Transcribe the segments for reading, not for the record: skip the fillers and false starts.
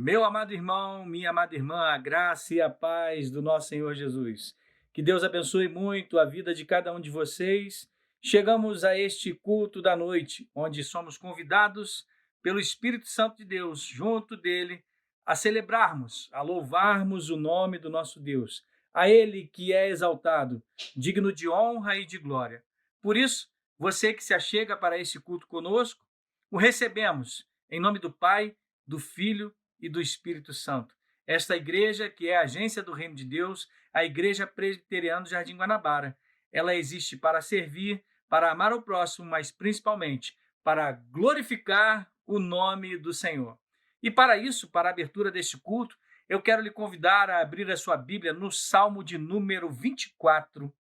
Meu amado irmão, minha amada irmã, a graça e a paz do nosso Senhor Jesus. Que Deus abençoe muito a vida de cada um de vocês. Chegamos a este culto da noite, onde somos convidados pelo Espírito Santo de Deus, junto dele, a celebrarmos, a louvarmos o nome do nosso Deus, a Ele que é exaltado, digno de honra e de glória. Por isso, você que se achega para este culto conosco, o recebemos em nome do Pai, do Filho e do Espírito Santo. Esta igreja, que é a agência do Reino de Deus, a Igreja Presbiteriana do Jardim Guanabara, ela existe para servir, para amar o próximo, mas principalmente para glorificar o nome do Senhor. E para isso, para a abertura deste culto, eu quero lhe convidar a abrir a sua Bíblia no Salmo de número 24.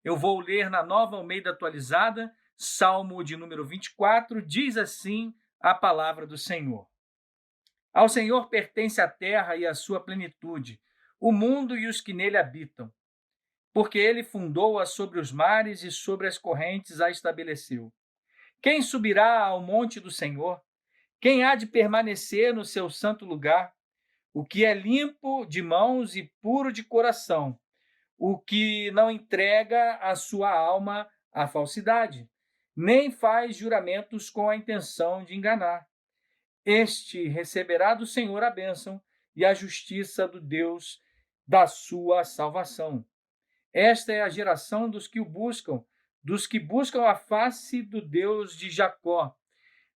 Eu vou ler na Nova Almeida Atualizada, Salmo de número 24, diz assim a palavra do Senhor. Ao Senhor pertence a terra e a sua plenitude, o mundo e os que nele habitam. Porque ele fundou-a sobre os mares e sobre as correntes a estabeleceu. Quem subirá ao monte do Senhor? Quem há de permanecer no seu santo lugar? O que é limpo de mãos e puro de coração, o que não entrega a sua alma à falsidade, nem faz juramentos com a intenção de enganar. Este receberá do Senhor a bênção e a justiça do Deus da sua salvação. Esta é a geração dos que o buscam, dos que buscam a face do Deus de Jacó.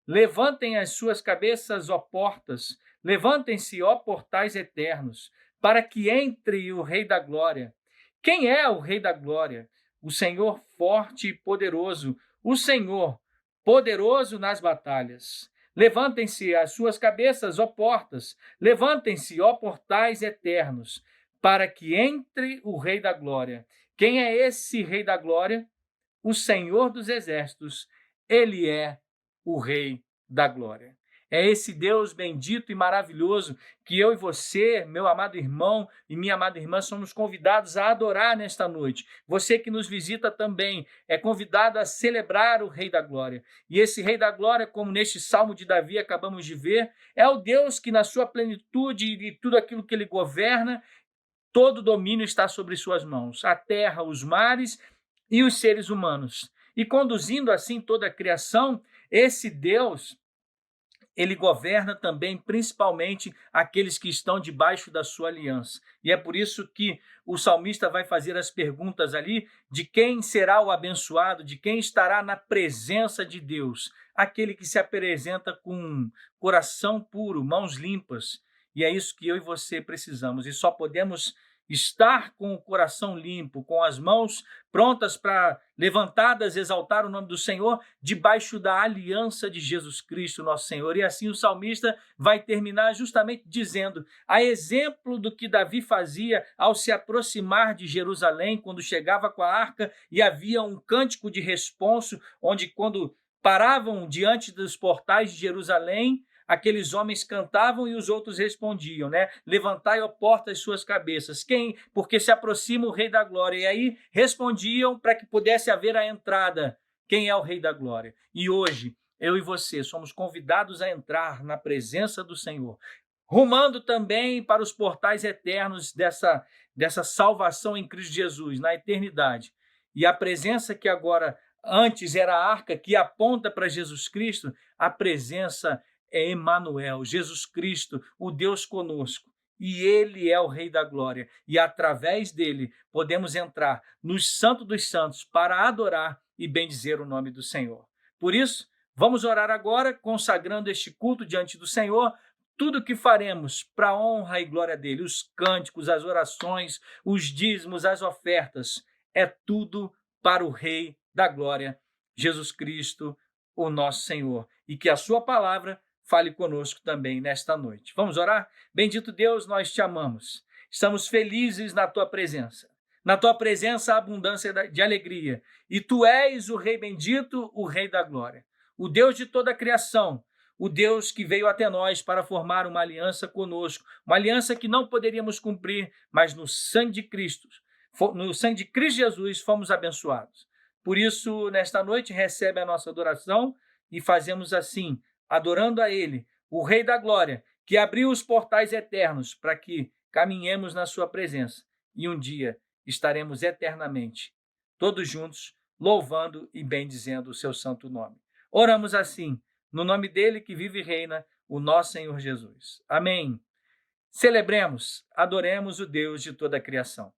Levantem as suas cabeças, ó portas, levantem-se, ó portais eternos, para que entre o Rei da Glória. Quem é o Rei da Glória? O Senhor forte e poderoso, o Senhor poderoso nas batalhas. Levantem-se as suas cabeças, ó portas, levantem-se, ó portais eternos, para que entre o Rei da Glória. Quem é esse Rei da Glória? O Senhor dos Exércitos, ele é o Rei da Glória. É esse Deus bendito e maravilhoso que eu e você, meu amado irmão e minha amada irmã, somos convidados a adorar nesta noite. Você que nos visita também é convidado a celebrar o Rei da Glória. E esse Rei da Glória, como neste Salmo de Davi acabamos de ver, é o Deus que na sua plenitude e tudo aquilo que ele governa, todo domínio está sobre suas mãos. A terra, os mares e os seres humanos. E conduzindo assim toda a criação, esse Deus, ele governa também principalmente aqueles que estão debaixo da sua aliança. E é por isso que o salmista vai fazer as perguntas ali de quem será o abençoado, de quem estará na presença de Deus. Aquele que se apresenta com coração puro, mãos limpas. E é isso que eu e você precisamos. E só podemos estar com o coração limpo, com as mãos prontas para levantadas, exaltar o nome do Senhor, debaixo da aliança de Jesus Cristo, nosso Senhor. E assim o salmista vai terminar justamente dizendo, a exemplo do que Davi fazia ao se aproximar de Jerusalém, quando chegava com a arca e havia um cântico de responso, onde quando paravam diante dos portais de Jerusalém, aqueles homens cantavam e os outros respondiam, né? Levantai, ó porta, as suas cabeças. Quem? Porque se aproxima o Rei da Glória. E aí respondiam para que pudesse haver a entrada. Quem é o Rei da Glória? E hoje, eu e você somos convidados a entrar na presença do Senhor, rumando também para os portais eternos dessa salvação em Cristo Jesus, na eternidade. E a presença que agora, antes era a arca, que aponta para Jesus Cristo, a presença é Emanuel, Jesus Cristo, o Deus conosco. E ele é o Rei da Glória. E através dele podemos entrar no Santo dos Santos para adorar e bendizer o nome do Senhor. Por isso, vamos orar agora, consagrando este culto diante do Senhor, tudo que faremos para a honra e glória dele, os cânticos, as orações, os dízimos, as ofertas, é tudo para o Rei da Glória, Jesus Cristo, o nosso Senhor. E que a sua palavra fale conosco também nesta noite. Vamos orar? Bendito Deus, nós te amamos. Estamos felizes na tua presença. Na tua presença, a abundância de alegria. E tu és o Rei bendito, o Rei da glória. O Deus de toda a criação. O Deus que veio até nós para formar uma aliança conosco. Uma aliança que não poderíamos cumprir, mas no sangue de Cristo. No sangue de Cristo Jesus fomos abençoados. Por isso, nesta noite, recebe a nossa adoração e fazemos assim, adorando a ele, o Rei da Glória, que abriu os portais eternos para que caminhemos na sua presença e um dia estaremos eternamente, todos juntos, louvando e bendizendo o seu santo nome. Oramos assim, no nome dele que vive e reina, o nosso Senhor Jesus. Amém. Celebremos, adoremos o Deus de toda a criação.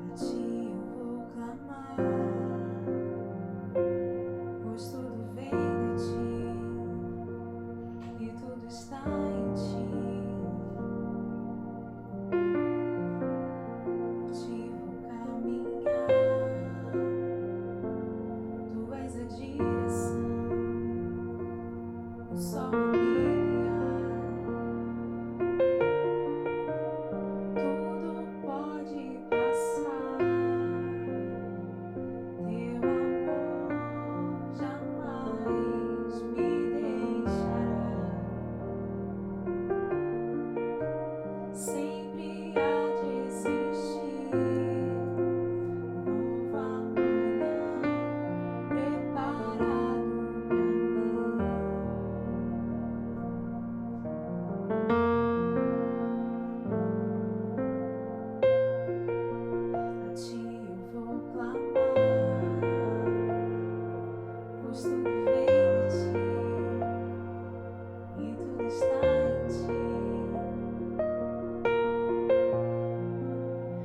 A ti eu vou clamar, pois tudo vem de ti e tudo está em ti. Por ti vou caminhar, tu és a direção, o sol a brilhar. Tudo pode passar, teu amor jamais me deixará. Sempre há de existir novo amanhã preparado para mim. A ti eu vou clamar, pois tudo vem de ti e tudo está em ti.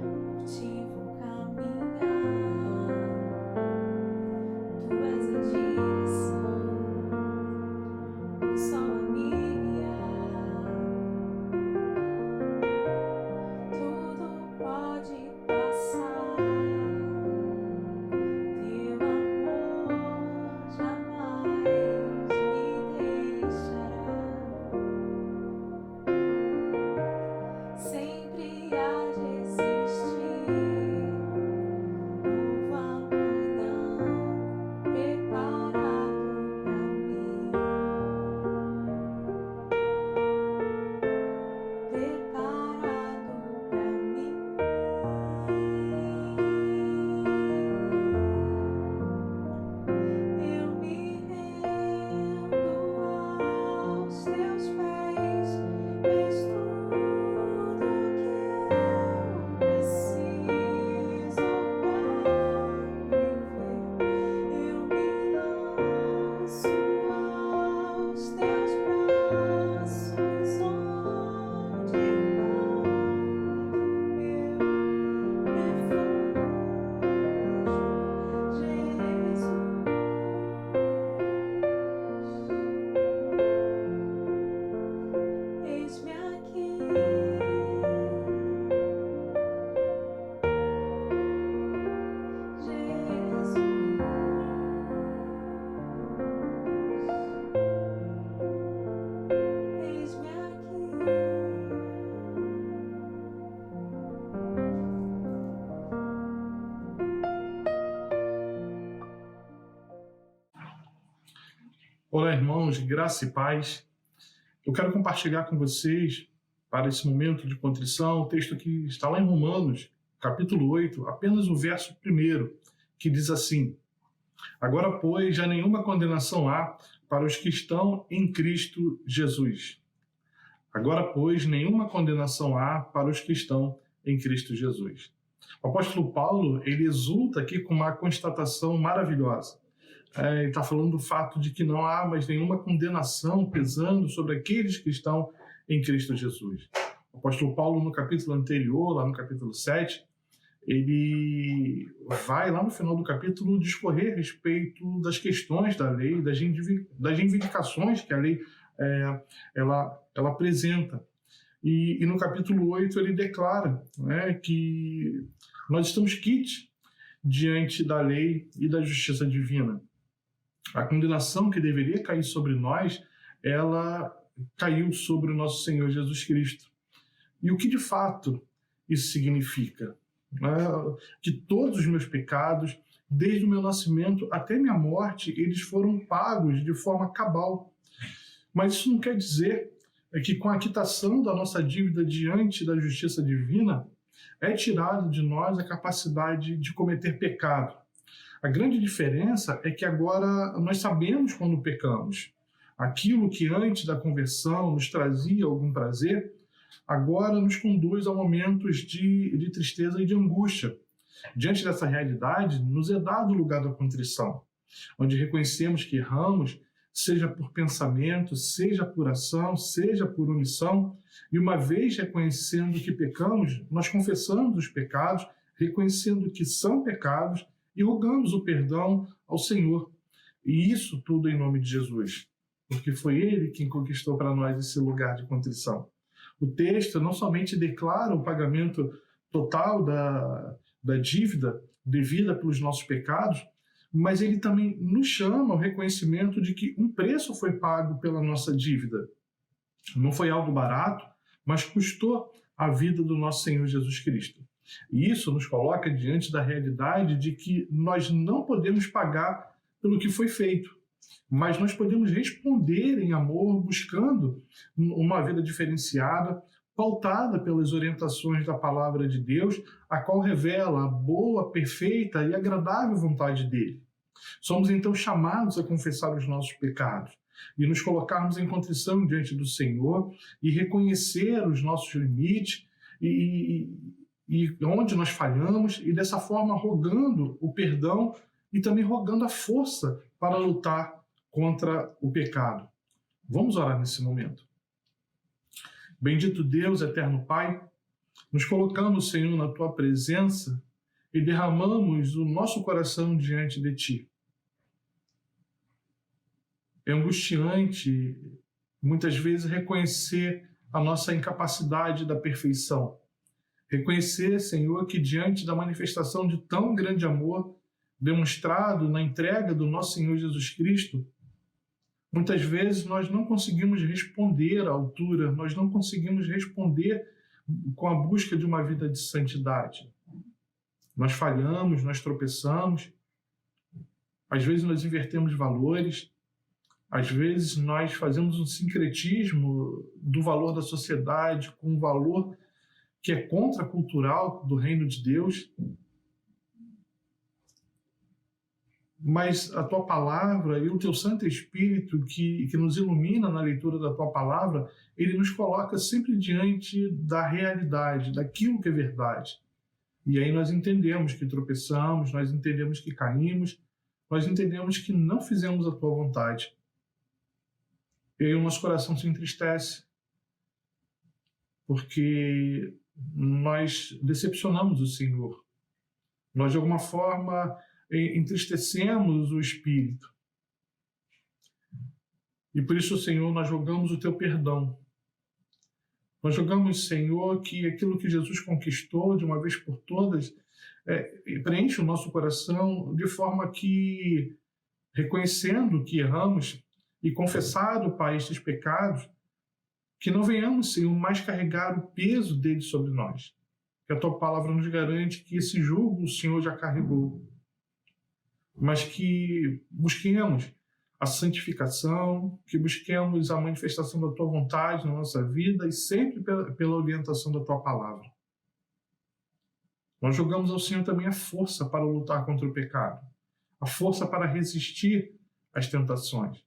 Por ti vou caminhar, tu és a direção, o sol a brilhar. Tudo pode passar, teu amor jamais me deixará. Sempre há de existir novo amanhã preparado para mim. Preparado para mim. Eu me rendo aos teus pés, és tudo que eu preciso para viver. Eu me lanço aos teus braços, onde encontro meu refúgio, Jesus. Eis-me aqui, Jesus. Eis-me aqui. Olá, irmãos, graça e paz. Eu quero compartilhar com vocês, para esse momento de contrição, o texto que está lá em Romanos, capítulo 8, apenas o verso 1, que diz assim: Agora, pois, já nenhuma condenação há para os que estão em Cristo Jesus. Agora, pois, nenhuma condenação há para os que estão em Cristo Jesus. O apóstolo Paulo, ele exulta aqui com uma constatação maravilhosa. Ele está falando do fato de que não há mais nenhuma condenação pesando sobre aqueles que estão em Cristo Jesus. O apóstolo Paulo, no capítulo anterior, lá no capítulo 7, ele vai lá no final do capítulo discorrer a respeito das questões da lei, das reivindicações que a lei ela apresenta. E no capítulo 8 ele declara, né, que nós estamos quites diante da lei e da justiça divina. A condenação que deveria cair sobre nós, ela caiu sobre o nosso Senhor Jesus Cristo. E o que de fato isso significa? Que todos os meus pecados, desde o meu nascimento até minha morte, eles foram pagos de forma cabal. Mas isso não quer dizer que com a quitação da nossa dívida diante da justiça divina, é tirado de nós a capacidade de cometer pecado. A grande diferença é que agora nós sabemos quando pecamos. Aquilo que antes da conversão nos trazia algum prazer, agora nos conduz a momentos de tristeza e de angústia. Diante dessa realidade, nos é dado o lugar da contrição, onde reconhecemos que erramos, seja por pensamento, seja por ação, seja por omissão, e uma vez reconhecendo que pecamos, nós confessamos os pecados, reconhecendo que são pecados e rogamos o perdão ao Senhor. E isso tudo em nome de Jesus, porque foi Ele quem conquistou para nós esse lugar de contrição. O texto não somente declara o pagamento total da dívida devida pelos nossos pecados, mas ele também nos chama ao reconhecimento de que um preço foi pago pela nossa dívida. Não foi algo barato, mas custou a vida do nosso Senhor Jesus Cristo. E isso nos coloca diante da realidade de que nós não podemos pagar pelo que foi feito, mas nós podemos responder em amor, buscando uma vida diferenciada, pautada pelas orientações da palavra de Deus, a qual revela a boa, perfeita e agradável vontade dele. Somos então chamados a confessar os nossos pecados e nos colocarmos em contrição diante do Senhor e reconhecer os nossos limites e onde nós falhamos, e dessa forma rogando o perdão e também rogando a força para lutar contra o pecado. Vamos orar nesse momento. Bendito Deus, eterno Pai, nos colocamos, Senhor, na Tua presença e derramamos o nosso coração diante de Ti. É angustiante, muitas vezes, reconhecer a nossa incapacidade da perfeição. Reconhecer, Senhor, que diante da manifestação de tão grande amor demonstrado na entrega do nosso Senhor Jesus Cristo, muitas vezes nós não conseguimos responder à altura, nós não conseguimos responder com a busca de uma vida de santidade. Nós falhamos, nós tropeçamos, às vezes nós invertemos valores, às vezes nós fazemos um sincretismo do valor da sociedade com um valor que é contracultural do reino de Deus. Mas a Tua palavra e o Teu Santo Espírito que nos ilumina na leitura da Tua palavra, ele nos coloca sempre diante da realidade, daquilo que é verdade. E aí nós entendemos que tropeçamos, nós entendemos que caímos, nós entendemos que não fizemos a Tua vontade. E aí o nosso coração se entristece, porque nós decepcionamos o Senhor. Nós, de alguma forma, entristecemos o Espírito. E por isso, Senhor, nós rogamos o Teu perdão. Nós rogamos, Senhor, que aquilo que Jesus conquistou de uma vez por todas preenche o nosso coração de forma que, reconhecendo que erramos e confessado, Pai, estes pecados, que não venhamos, Senhor, mais carregar o peso deles sobre nós. Que a Tua palavra nos garante que esse jugo o Senhor já carregou. Mas que busquemos a santificação, que busquemos a manifestação da Tua vontade na nossa vida e sempre pela orientação da Tua palavra. Nós jogamos ao Senhor também a força para lutar contra o pecado, a força para resistir às tentações,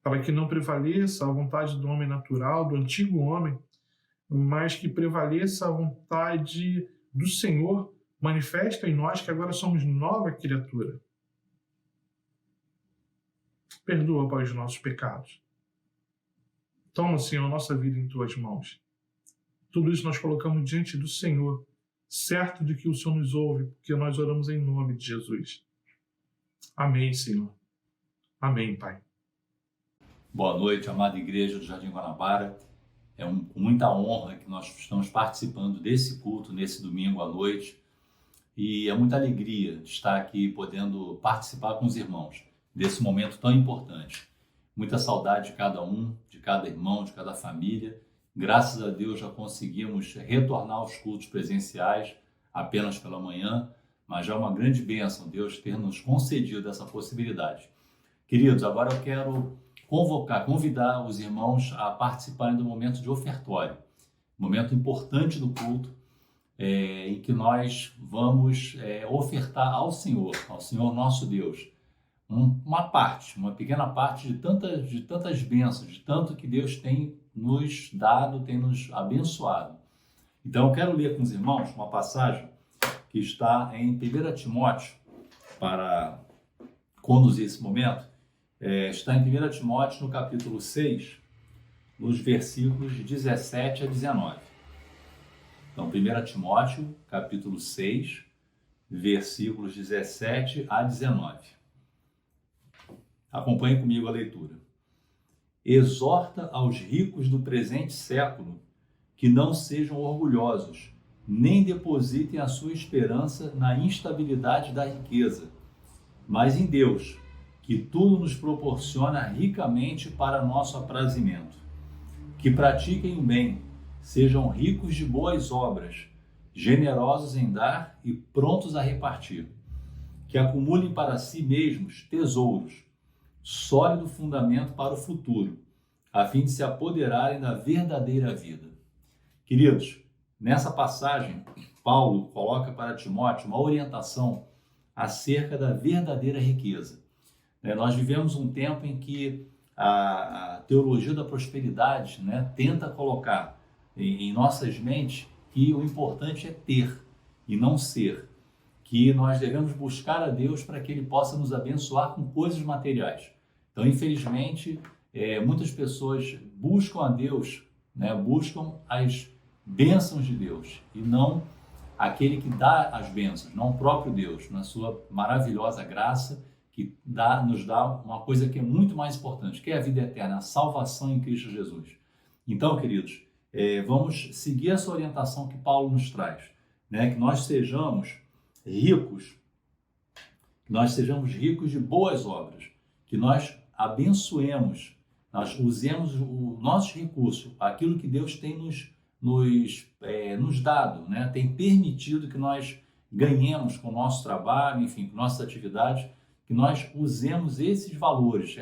para que não prevaleça a vontade do homem natural, do antigo homem, mas que prevaleça a vontade do Senhor manifesta em nós que agora somos nova criatura. Perdoa, Pai, os nossos pecados. Toma, Senhor, a nossa vida em Tuas mãos. Tudo isso nós colocamos diante do Senhor, certo de que o Senhor nos ouve, porque nós oramos em nome de Jesus. Amém, Senhor. Amém, Pai. Boa noite, amada Igreja do Jardim Guanabara. É com muita honra que nós estamos participando desse culto nesse domingo à noite. E é muita alegria de estar aqui podendo participar com os irmãos desse momento tão importante. Muita saudade de cada um, de cada irmão, de cada família. Graças a Deus já conseguimos retornar aos cultos presenciais apenas pela manhã, mas já é uma grande bênção Deus ter nos concedido essa possibilidade. Queridos, agora eu quero convidar os irmãos a participarem do momento de ofertório, momento importante do culto, em que nós vamos ofertar ao Senhor nosso Deus, uma pequena parte de tantas bênçãos, de tanto que Deus tem nos dado, tem nos abençoado. Então eu quero ler com os irmãos uma passagem que está em 1 Timóteo, para conduzir esse momento. Está em 1 Timóteo, no capítulo 6, nos versículos de 17 a 19. Então, 1 Timóteo, capítulo 6, versículos 17 a 19. Acompanhe comigo a leitura. Exorta aos ricos do presente século que não sejam orgulhosos, nem depositem a sua esperança na instabilidade da riqueza, mas em Deus, que tudo nos proporciona ricamente para nosso aprazimento. Que pratiquem o bem, sejam ricos de boas obras, generosos em dar e prontos a repartir. Que acumulem para si mesmos tesouros, sólido fundamento para o futuro, a fim de se apoderarem da verdadeira vida. Queridos, nessa passagem, Paulo coloca para Timóteo uma orientação acerca da verdadeira riqueza. Nós vivemos um tempo em que a teologia da prosperidade, tenta colocar em nossas mentes que o importante é ter e não ser, que nós devemos buscar a Deus para que Ele possa nos abençoar com coisas materiais. Então, infelizmente, muitas pessoas buscam a Deus, buscam as bênçãos de Deus e não aquele que dá as bênçãos, não o próprio Deus, na sua maravilhosa graça, que nos dá uma coisa que é muito mais importante, que é a vida eterna, a salvação em Cristo Jesus. Então, queridos, vamos seguir essa orientação que Paulo nos traz, que nós sejamos ricos de boas obras, que nós abençoemos, nós usemos o nosso recurso, aquilo que Deus tem nos dado, tem permitido que nós ganhemos com o nosso trabalho, enfim, com nossas atividades, que nós usemos esses valores,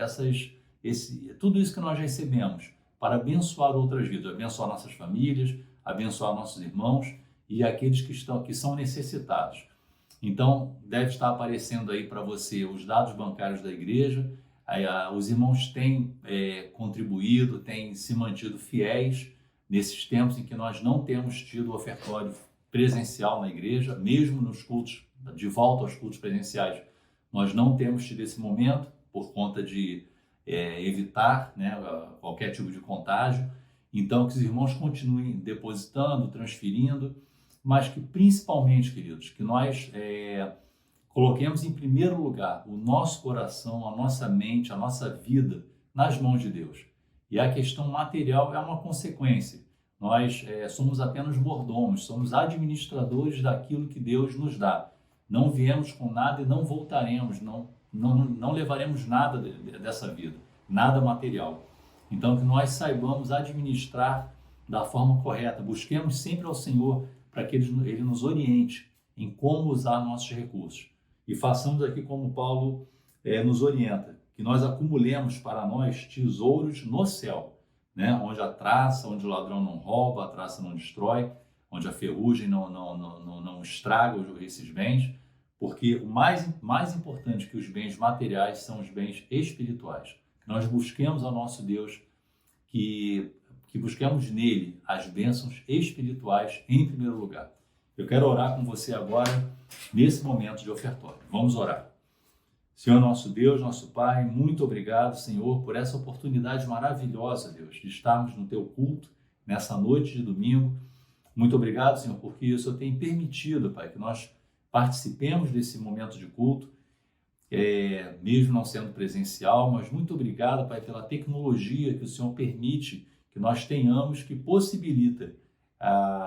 tudo isso que nós recebemos para abençoar outras vidas, abençoar nossas famílias, abençoar nossos irmãos e aqueles que são necessitados. Então, deve estar aparecendo aí para você os dados bancários da igreja. Os irmãos têm contribuído, têm se mantido fiéis nesses tempos em que nós não temos tido ofertório presencial na igreja, mesmo nos cultos, de volta aos cultos presenciais, nós não temos tido esse momento por conta de evitar qualquer tipo de contágio. Então, que os irmãos continuem depositando, transferindo, mas que principalmente, queridos, que nós coloquemos em primeiro lugar o nosso coração, a nossa mente, a nossa vida nas mãos de Deus. E a questão material é uma consequência. Nós somos apenas mordomos, somos administradores daquilo que Deus nos dá. Não viemos com nada e não voltaremos, não levaremos nada dessa vida, nada material. Então, que nós saibamos administrar da forma correta, busquemos sempre ao Senhor para que Ele nos oriente em como usar nossos recursos. E façamos aqui como Paulo nos orienta, que nós acumulemos para nós tesouros no céu, onde a traça, onde o ladrão não rouba, a traça não destrói, onde a ferrugem não estraga esses bens, porque o mais importante que os bens materiais são os bens espirituais. Que nós busquemos ao nosso Deus, que busquemos nele as bênçãos espirituais em primeiro lugar. Eu quero orar com você agora, nesse momento de ofertório. Vamos orar. Senhor nosso Deus, nosso Pai, muito obrigado, Senhor, por essa oportunidade maravilhosa, Deus, de estarmos no Teu culto, nessa noite de domingo. Muito obrigado, Senhor, porque o Senhor tem permitido, Pai, que nós participemos desse momento de culto, mesmo não sendo presencial, mas muito obrigado, Pai, pela tecnologia que o Senhor permite que nós tenhamos, que possibilita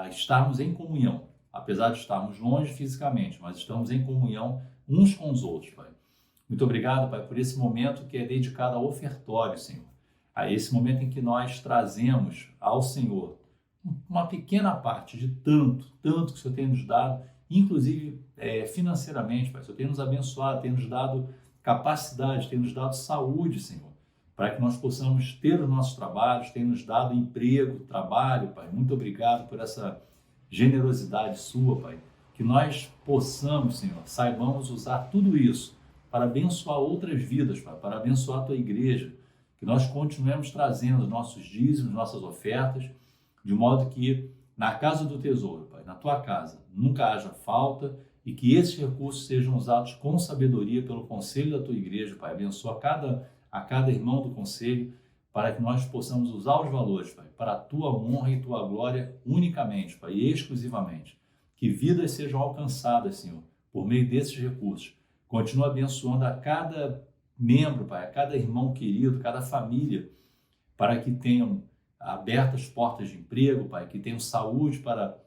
estarmos em comunhão, apesar de estarmos longe fisicamente, mas estamos em comunhão uns com os outros, Pai. Muito obrigado, Pai, por esse momento que é dedicado ao ofertório, Senhor. A esse momento em que nós trazemos ao Senhor uma pequena parte de tanto que o Senhor tem nos dado, inclusive financeiramente, Pai. O Senhor tem nos abençoado, tem nos dado capacidade, tem nos dado saúde, Senhor, para que nós possamos ter os nossos trabalhos, tem nos dado emprego, trabalho, Pai. Muito obrigado por essa generosidade sua, Pai. Que nós possamos, Senhor, saibamos usar tudo isso para abençoar outras vidas, Pai, para abençoar a Tua igreja. Que nós continuemos trazendo nossos dízimos, nossas ofertas, de modo que na casa do tesouro, Pai, na Tua casa, nunca haja falta e que esses recursos sejam usados com sabedoria pelo conselho da Tua igreja, Pai. Abençoa a cada irmão do conselho, para que nós possamos usar os valores, Pai, para a Tua honra e Tua glória unicamente, Pai, e exclusivamente. Que vidas sejam alcançadas, Senhor, por meio desses recursos. Continua abençoando a cada membro, Pai, a cada irmão querido, cada família, para que tenham abertas portas de emprego, Pai, que tenham saúde para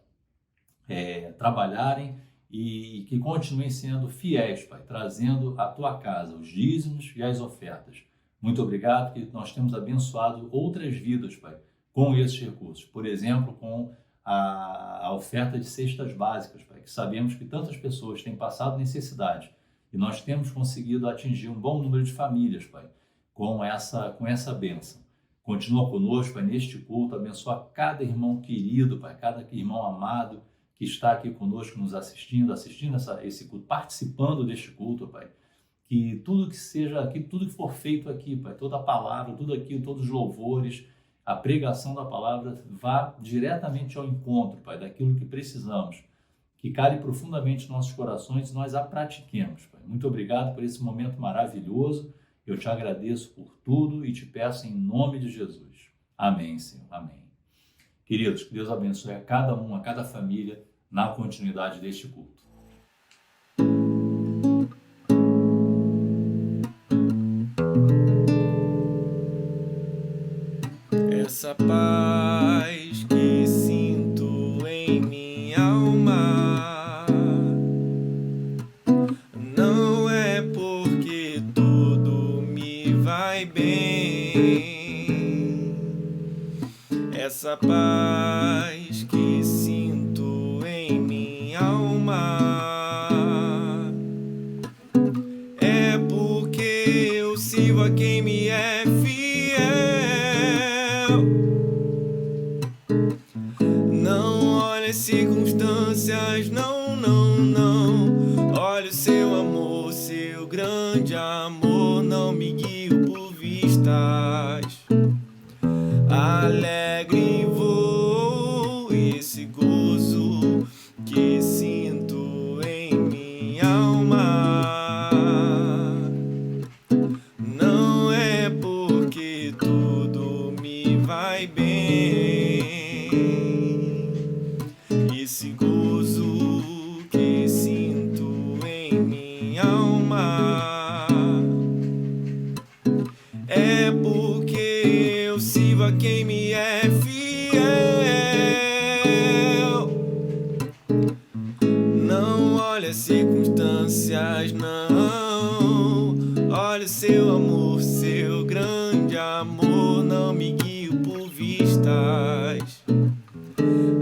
trabalharem e que continuem sendo fiéis, Pai, trazendo à Tua casa os dízimos e as ofertas. Muito obrigado, que nós temos abençoado outras vidas, Pai, com esses recursos. Por exemplo, com a oferta de cestas básicas, Pai, que sabemos que tantas pessoas têm passado necessidade e nós temos conseguido atingir um bom número de famílias, Pai, com essa bênção. Continua conosco, Pai, neste culto, abençoa cada irmão querido, Pai, cada irmão amado que está aqui conosco, nos assistindo esse culto, participando deste culto, Pai. Que tudo que for feito aqui, Pai, toda a palavra, tudo aquilo, todos os louvores, a pregação da palavra vá diretamente ao encontro, Pai, daquilo que precisamos, que cale profundamente nos nossos corações e nós a pratiquemos, Pai. Muito obrigado por esse momento maravilhoso, eu te agradeço por tudo e te peço em nome de Jesus. Amém, Senhor, amém. Queridos, que Deus abençoe a cada um, a cada família, na continuidade deste culto. Essa paz que sinto em minha alma não é porque tudo me vai bem. Essa paz que sinto em minha alma é porque eu sirvo a quem me é fiel. Não olhe as circunstâncias, não, não, não. Olhe o seu amor, seu grande amor. Não me guio por vistas. Alegre vou, esse gozo que sinto em minha alma não é porque tudo me vai bem. Esse gozo que sinto em minha alma é porque eu sirvo a quem me é fiel. Não olhe as circunstâncias, não. Olhe o seu amor, seu grande amor. Não me guio por vistas.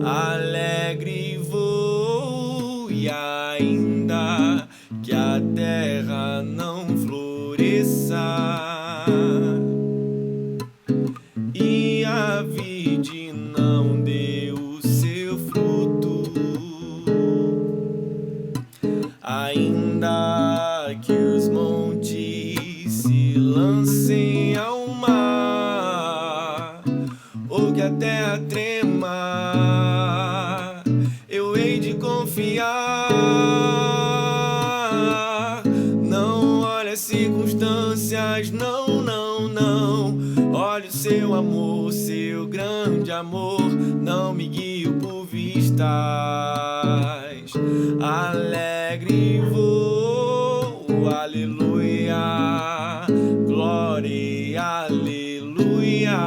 Alegre vou, e ainda que a terra não floresça e a vide não dê o seu fruto, ainda que os montes se lancem ao mar ou que a terra trema, eu hei de confiar. Não olhe as circunstâncias, não, não, não. Olhe o seu amor, seu grande amor. Não me guio por vistas. Alegre vou, aleluia, glória, aleluia,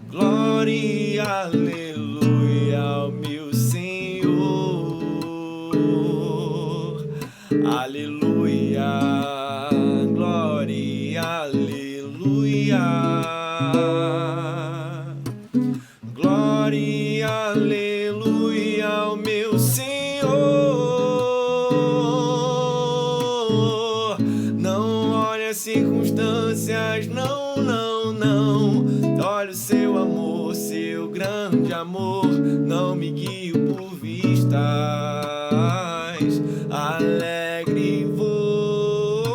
glória, aleluia ao meu Senhor, aleluia, glória, aleluia, glória, aleluia ao meu Senhor. Não olhe as amor, não me guio por vistas, alegre vou.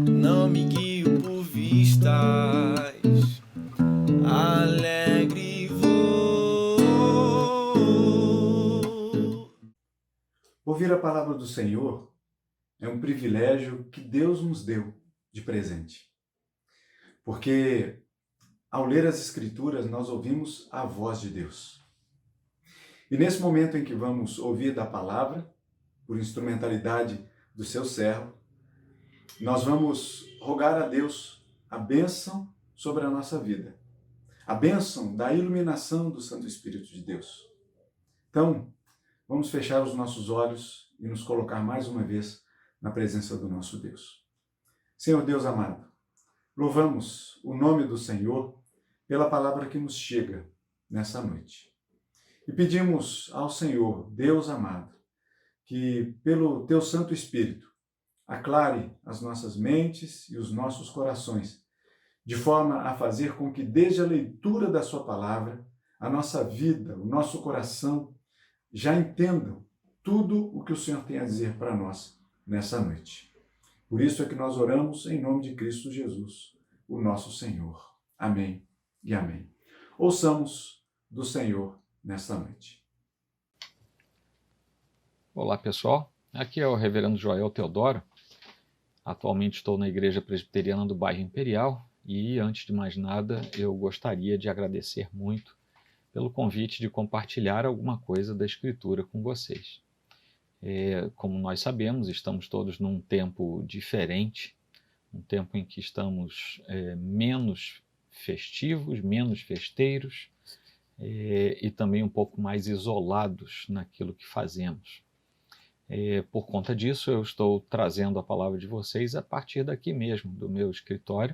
Não me guio por vistas, alegre vou. Ouvir a palavra do Senhor é um privilégio que Deus nos deu de presente. Porque ao ler as Escrituras, nós ouvimos a voz de Deus. E nesse momento em que vamos ouvir da palavra, por instrumentalidade do seu servo, nós vamos rogar a Deus a bênção sobre a nossa vida. A bênção da iluminação do Santo Espírito de Deus. Então, vamos fechar os nossos olhos e nos colocar mais uma vez na presença do nosso Deus. Senhor Deus amado, louvamos o nome do Senhor pela palavra que nos chega nessa noite. E pedimos ao Senhor, Deus amado, que pelo Teu Santo Espírito aclare as nossas mentes e os nossos corações, de forma a fazer com que desde a leitura da Sua palavra, a nossa vida, o nosso coração, já entendam tudo o que o Senhor tem a dizer para nós nessa noite. Por isso é que nós oramos em nome de Cristo Jesus, o nosso Senhor. Amém e amém. Ouçamos do Senhor nesta noite. Olá pessoal, aqui é o Reverendo Joel Teodoro. Atualmente estou na Igreja Presbiteriana do Bairro Imperial e, antes de mais nada, eu gostaria de agradecer muito pelo convite de compartilhar alguma coisa da Escritura com vocês. Como nós sabemos, estamos todos num tempo diferente, um tempo em que estamos menos festivos, menos festeiros e também um pouco mais isolados naquilo que fazemos. Por conta disso, eu estou trazendo a palavra de vocês a partir daqui mesmo, do meu escritório,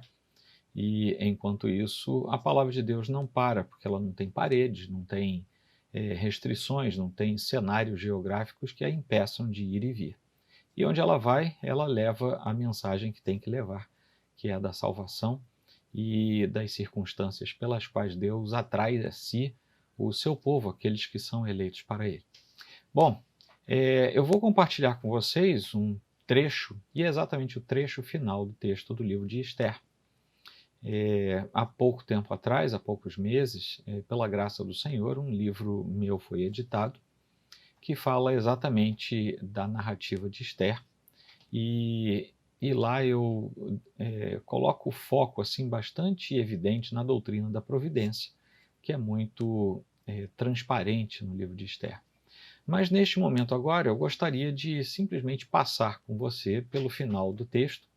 e enquanto isso, a palavra de Deus não para, porque ela não tem paredes, não tem restrições, não tem cenários geográficos que a impeçam de ir e vir. E onde ela vai, ela leva a mensagem que tem que levar, que é a da salvação e das circunstâncias pelas quais Deus atrai a si o seu povo, aqueles que são eleitos para Ele. Bom, eu vou compartilhar com vocês um trecho, e é exatamente o trecho final do texto do livro de Esther. Há pouco tempo atrás, há poucos meses, pela graça do Senhor, um livro meu foi editado que fala exatamente da narrativa de Esther, e lá eu coloco o foco assim, bastante evidente na doutrina da providência, que é muito transparente no livro de Esther. Mas neste momento agora eu gostaria de simplesmente passar com você pelo final do texto.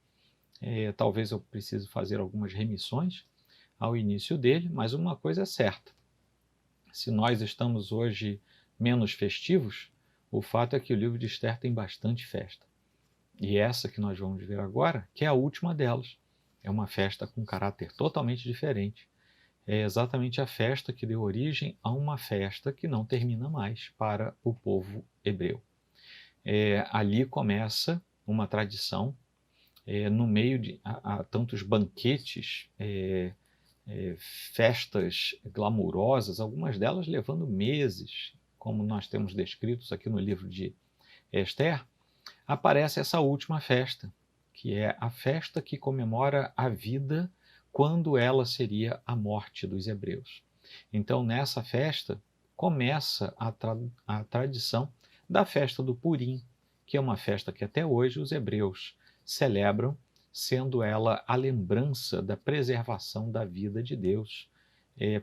Talvez eu precise fazer algumas remissões ao início dele, mas uma coisa é certa. Se nós estamos hoje menos festivos, o fato é que o livro de Esther tem bastante festa. E essa que nós vamos ver agora, que é a última delas, é uma festa com caráter totalmente diferente. É exatamente a festa que deu origem a uma festa que não termina mais para o povo hebreu. Ali começa uma tradição, no meio de tantos banquetes, festas glamourosas, algumas delas levando meses, como nós temos descritos aqui no livro de Esther, aparece essa última festa, que é a festa que comemora a vida quando ela seria a morte dos hebreus. Então, nessa festa, começa a tradição da festa do Purim, que é uma festa que até hoje os hebreus celebram, sendo ela a lembrança da preservação da vida de Deus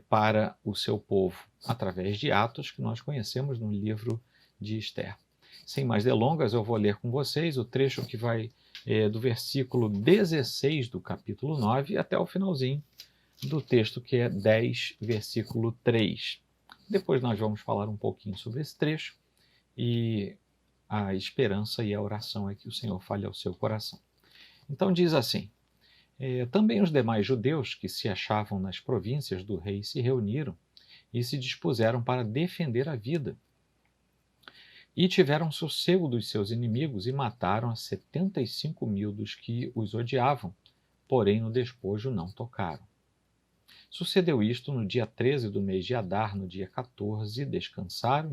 para o seu povo, através de atos que nós conhecemos no livro de Esther. Sem mais delongas, eu vou ler com vocês o trecho que vai do versículo 16 do capítulo 9 até o finalzinho do texto, que é 10, versículo 3. Depois nós vamos falar um pouquinho sobre esse trecho e a esperança e a oração é que o Senhor fale ao seu coração. Então diz assim: também os demais judeus que se achavam nas províncias do rei se reuniram e se dispuseram para defender a vida. E tiveram sossego dos seus inimigos e mataram a 75.000 dos que os odiavam, porém no despojo não tocaram. Sucedeu isto no dia 13 do mês de Adar, no dia 14, descansaram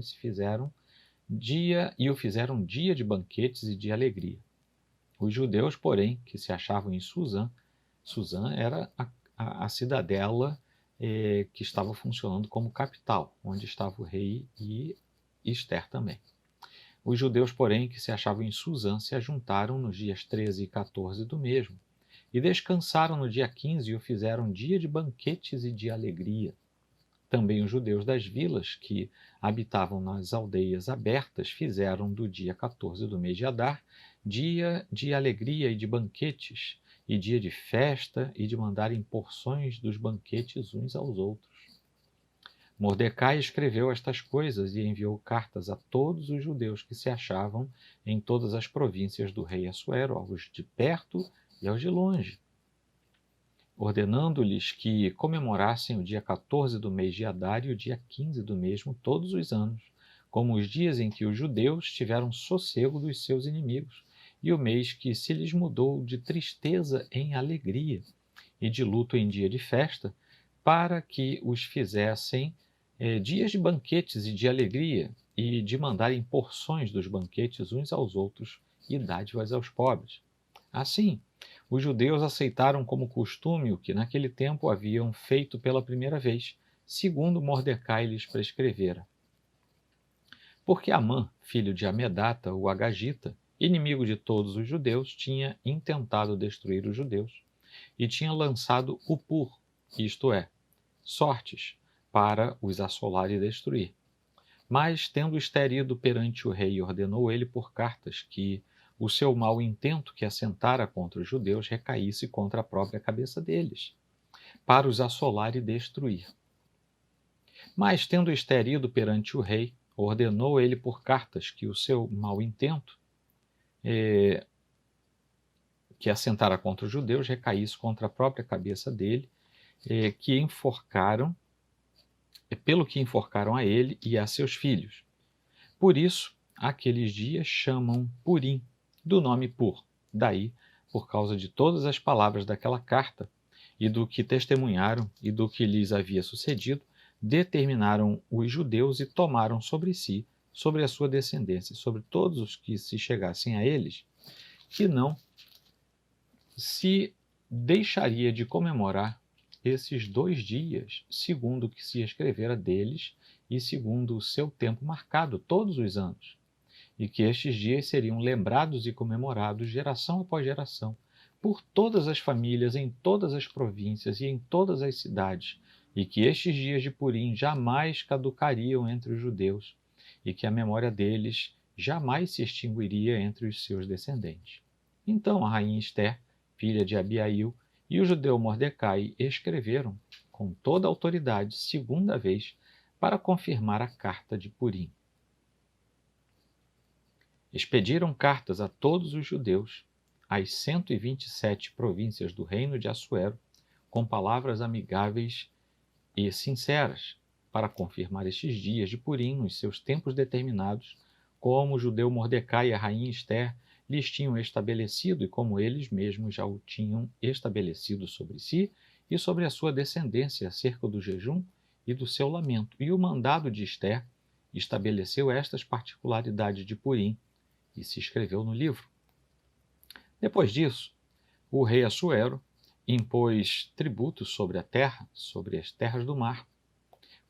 e o fizeram dia de banquetes e de alegria. Os judeus, porém, que se achavam em Susã era a cidadela que estava funcionando como capital, onde estava o rei e Ester também. Os judeus, porém, que se achavam em Susã se ajuntaram nos dias 13 e 14 do mesmo, e descansaram no dia 15 e o fizeram dia de banquetes e de alegria. Também os judeus das vilas que habitavam nas aldeias abertas fizeram do dia 14 do mês de Adar dia de alegria e de banquetes, e dia de festa e de mandarem porções dos banquetes uns aos outros. Mordecai escreveu estas coisas e enviou cartas a todos os judeus que se achavam em todas as províncias do rei Assuero, aos de perto e aos de longe, ordenando-lhes que comemorassem o dia 14 do mês de Adar e o dia 15 do mesmo todos os anos, como os dias em que os judeus tiveram sossego dos seus inimigos, e o mês que se lhes mudou de tristeza em alegria, e de luto em dia de festa, para que os fizessem dias de banquetes e de alegria, e de mandarem porções dos banquetes uns aos outros e dádivas aos pobres. Assim, os judeus aceitaram como costume o que naquele tempo haviam feito pela primeira vez, segundo Mordecai lhes prescrevera. Porque Amã, filho de Amedata, o Agagita, inimigo de todos os judeus, tinha intentado destruir os judeus, e tinha lançado o pur, isto é, sortes, para os assolar e destruir. Mas, tendo Ester ido perante o rei, ordenou ele por cartas que o seu mau intento que assentara contra os judeus recaísse contra a própria cabeça deles, para os assolar e destruir. Mas, tendo Ester ido perante o rei, ordenou ele por cartas que o seu mau intento que assentara contra os judeus recaísse contra a própria cabeça dele, pelo que enforcaram a ele e a seus filhos. Por isso, aqueles dias chamam Purim, do nome Pur. Daí, por causa de todas as palavras daquela carta, e do que testemunharam e do que lhes havia sucedido, determinaram os judeus e tomaram sobre si, sobre a sua descendência, sobre todos os que se chegassem a eles, que não se deixaria de comemorar esses 2 dias, segundo o que se escrevera deles e segundo o seu tempo marcado todos os anos, e que estes dias seriam lembrados e comemorados geração após geração, por todas as famílias, em todas as províncias e em todas as cidades, e que estes dias de Purim jamais caducariam entre os judeus, e que a memória deles jamais se extinguiria entre os seus descendentes. Então a rainha Ester, filha de Abiail, e o judeu Mordecai escreveram com toda a autoridade, segunda vez, para confirmar a carta de Purim. Expediram cartas a todos os judeus, às 127 províncias do reino de Assuero, com palavras amigáveis e sinceras, para confirmar estes dias de Purim nos seus tempos determinados, como o judeu Mordecai e a rainha Ester lhes tinham estabelecido e como eles mesmos já o tinham estabelecido sobre si e sobre a sua descendência acerca do jejum e do seu lamento. E o mandado de Ester estabeleceu estas particularidades de Purim e se escreveu no livro. Depois disso, o rei Assuero impôs tributos sobre a terra, sobre as terras do mar,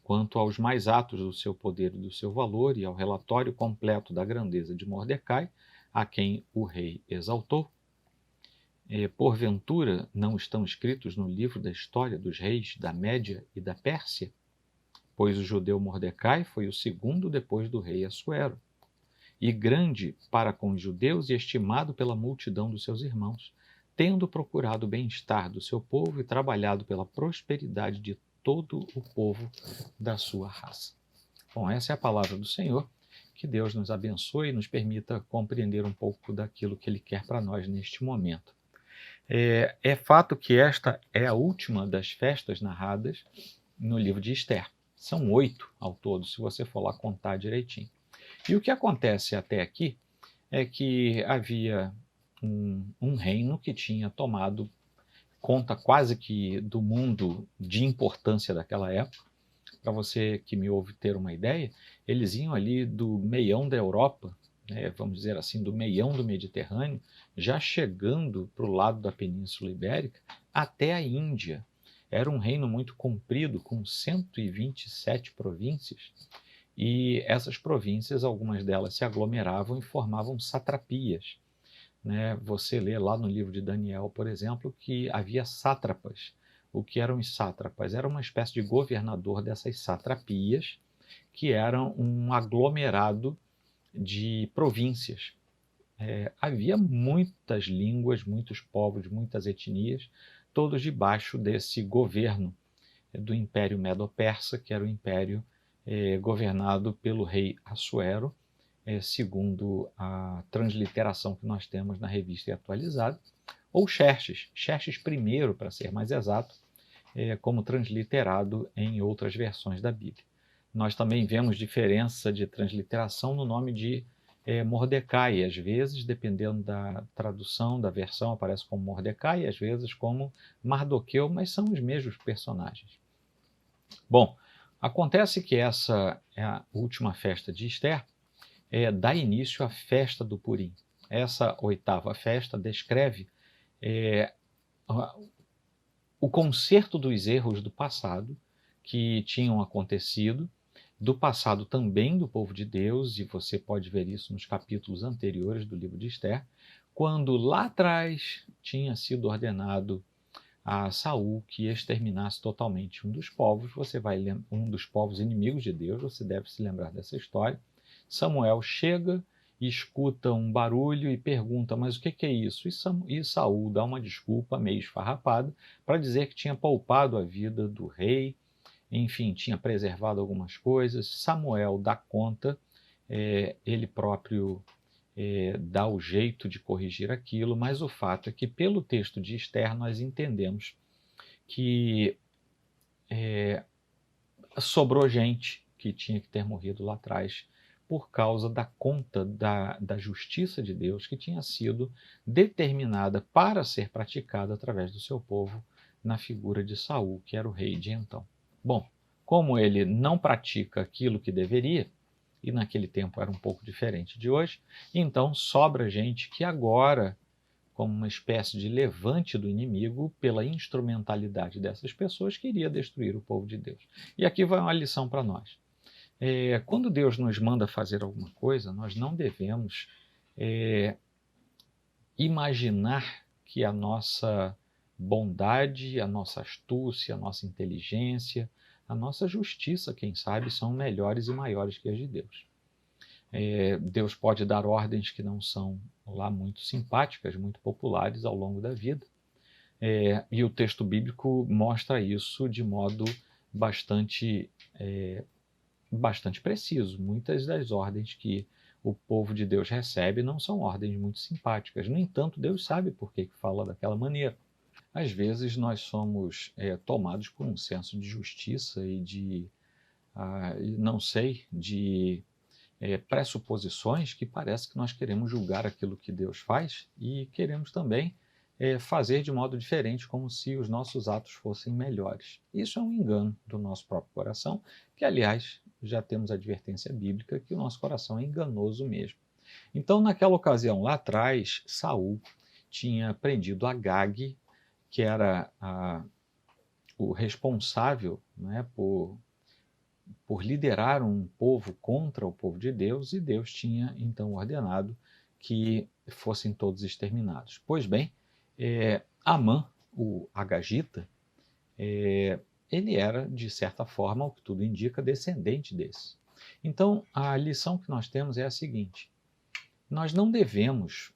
quanto aos mais atos do seu poder e do seu valor e ao relatório completo da grandeza de Mordecai, a quem o rei exaltou. Porventura não estão escritos no livro da história dos reis da Média e da Pérsia? Pois o judeu Mordecai foi o segundo depois do rei Assuero, e grande para com os judeus e estimado pela multidão dos seus irmãos, tendo procurado o bem-estar do seu povo e trabalhado pela prosperidade de todo o povo da sua raça. Bom, essa é a palavra do Senhor. Que Deus nos abençoe e nos permita compreender um pouco daquilo que Ele quer para nós neste momento. É fato que esta é a última das festas narradas no livro de Ester. São 8 ao todo, se você for lá contar direitinho. E o que acontece até aqui é que havia um reino que tinha tomado conta quase que do mundo de importância daquela época. Para você que me ouve ter uma ideia, eles iam ali do meião da Europa, né, vamos dizer assim, do meião do Mediterrâneo, já chegando para o lado da Península Ibérica, até a Índia. Era um reino muito comprido, com 127 províncias, e essas províncias, algumas delas se aglomeravam e formavam satrapias. Né? Você lê lá no livro de Daniel, por exemplo, que havia sátrapas. O que eram os sátrapas? Era uma espécie de governador dessas satrapias, que eram um aglomerado de províncias. Havia muitas línguas, muitos povos, muitas etnias, todos debaixo desse governo do Império Medo-Persa, que era o império governado pelo rei Assuero, segundo a transliteração que nós temos na revista atualizada, ou Xerxes I, para ser mais exato, como transliterado em outras versões da Bíblia. Nós também vemos diferença de transliteração no nome de Mordecai. Às vezes, dependendo da tradução, da versão, aparece como Mordecai, e às vezes como Mardoqueu, mas são os mesmos personagens. Bom, acontece que essa é a última festa de Ester, dá início à festa do Purim. Essa oitava festa descreve o conserto dos erros do passado que tinham acontecido, do passado também do povo de Deus, e você pode ver isso nos capítulos anteriores do livro de Ester, quando lá atrás tinha sido ordenado a Saul que exterminasse totalmente um dos povos. Um dos povos inimigos de Deus, você deve se lembrar dessa história. Samuel chega, escuta um barulho e pergunta, mas o que é isso? E Saul dá uma desculpa meio esfarrapada para dizer que tinha poupado a vida do rei, enfim, tinha preservado algumas coisas. Samuel dá conta, ele próprio dá o jeito de corrigir aquilo, mas o fato é que pelo texto de Ester nós entendemos que sobrou gente que tinha que ter morrido lá atrás por causa da conta da justiça de Deus que tinha sido determinada para ser praticada através do seu povo na figura de Saul, que era o rei de então. Bom, como ele não pratica aquilo que deveria, e naquele tempo era um pouco diferente de hoje, então sobra gente que agora, como uma espécie de levante do inimigo, pela instrumentalidade dessas pessoas, queria destruir o povo de Deus. E aqui vai uma lição para nós. Quando Deus nos manda fazer alguma coisa, nós não devemos imaginar que a nossa bondade, a nossa astúcia, a nossa inteligência, a nossa justiça, quem sabe, são melhores e maiores que as de Deus. Deus pode dar ordens que não são lá muito simpáticas, muito populares ao longo da vida, e o texto bíblico mostra isso de modo bastante preciso. Muitas das ordens que o povo de Deus recebe não são ordens muito simpáticas. No entanto, Deus sabe por que fala daquela maneira. Às vezes nós somos tomados por um senso de justiça e de, de pressuposições que parece que nós queremos julgar aquilo que Deus faz e queremos também fazer de modo diferente, como se os nossos atos fossem melhores. Isso é um engano do nosso próprio coração, que, aliás, já temos a advertência bíblica que o nosso coração é enganoso mesmo. Então, naquela ocasião lá atrás, Saul tinha prendido Agag, que era o responsável, né, por liderar um povo contra o povo de Deus, e Deus tinha então ordenado que fossem todos exterminados. Pois bem, Amã, o Agagita, ele era, de certa forma, o que tudo indica, descendente desse. Então, a lição que nós temos é a seguinte: nós não devemos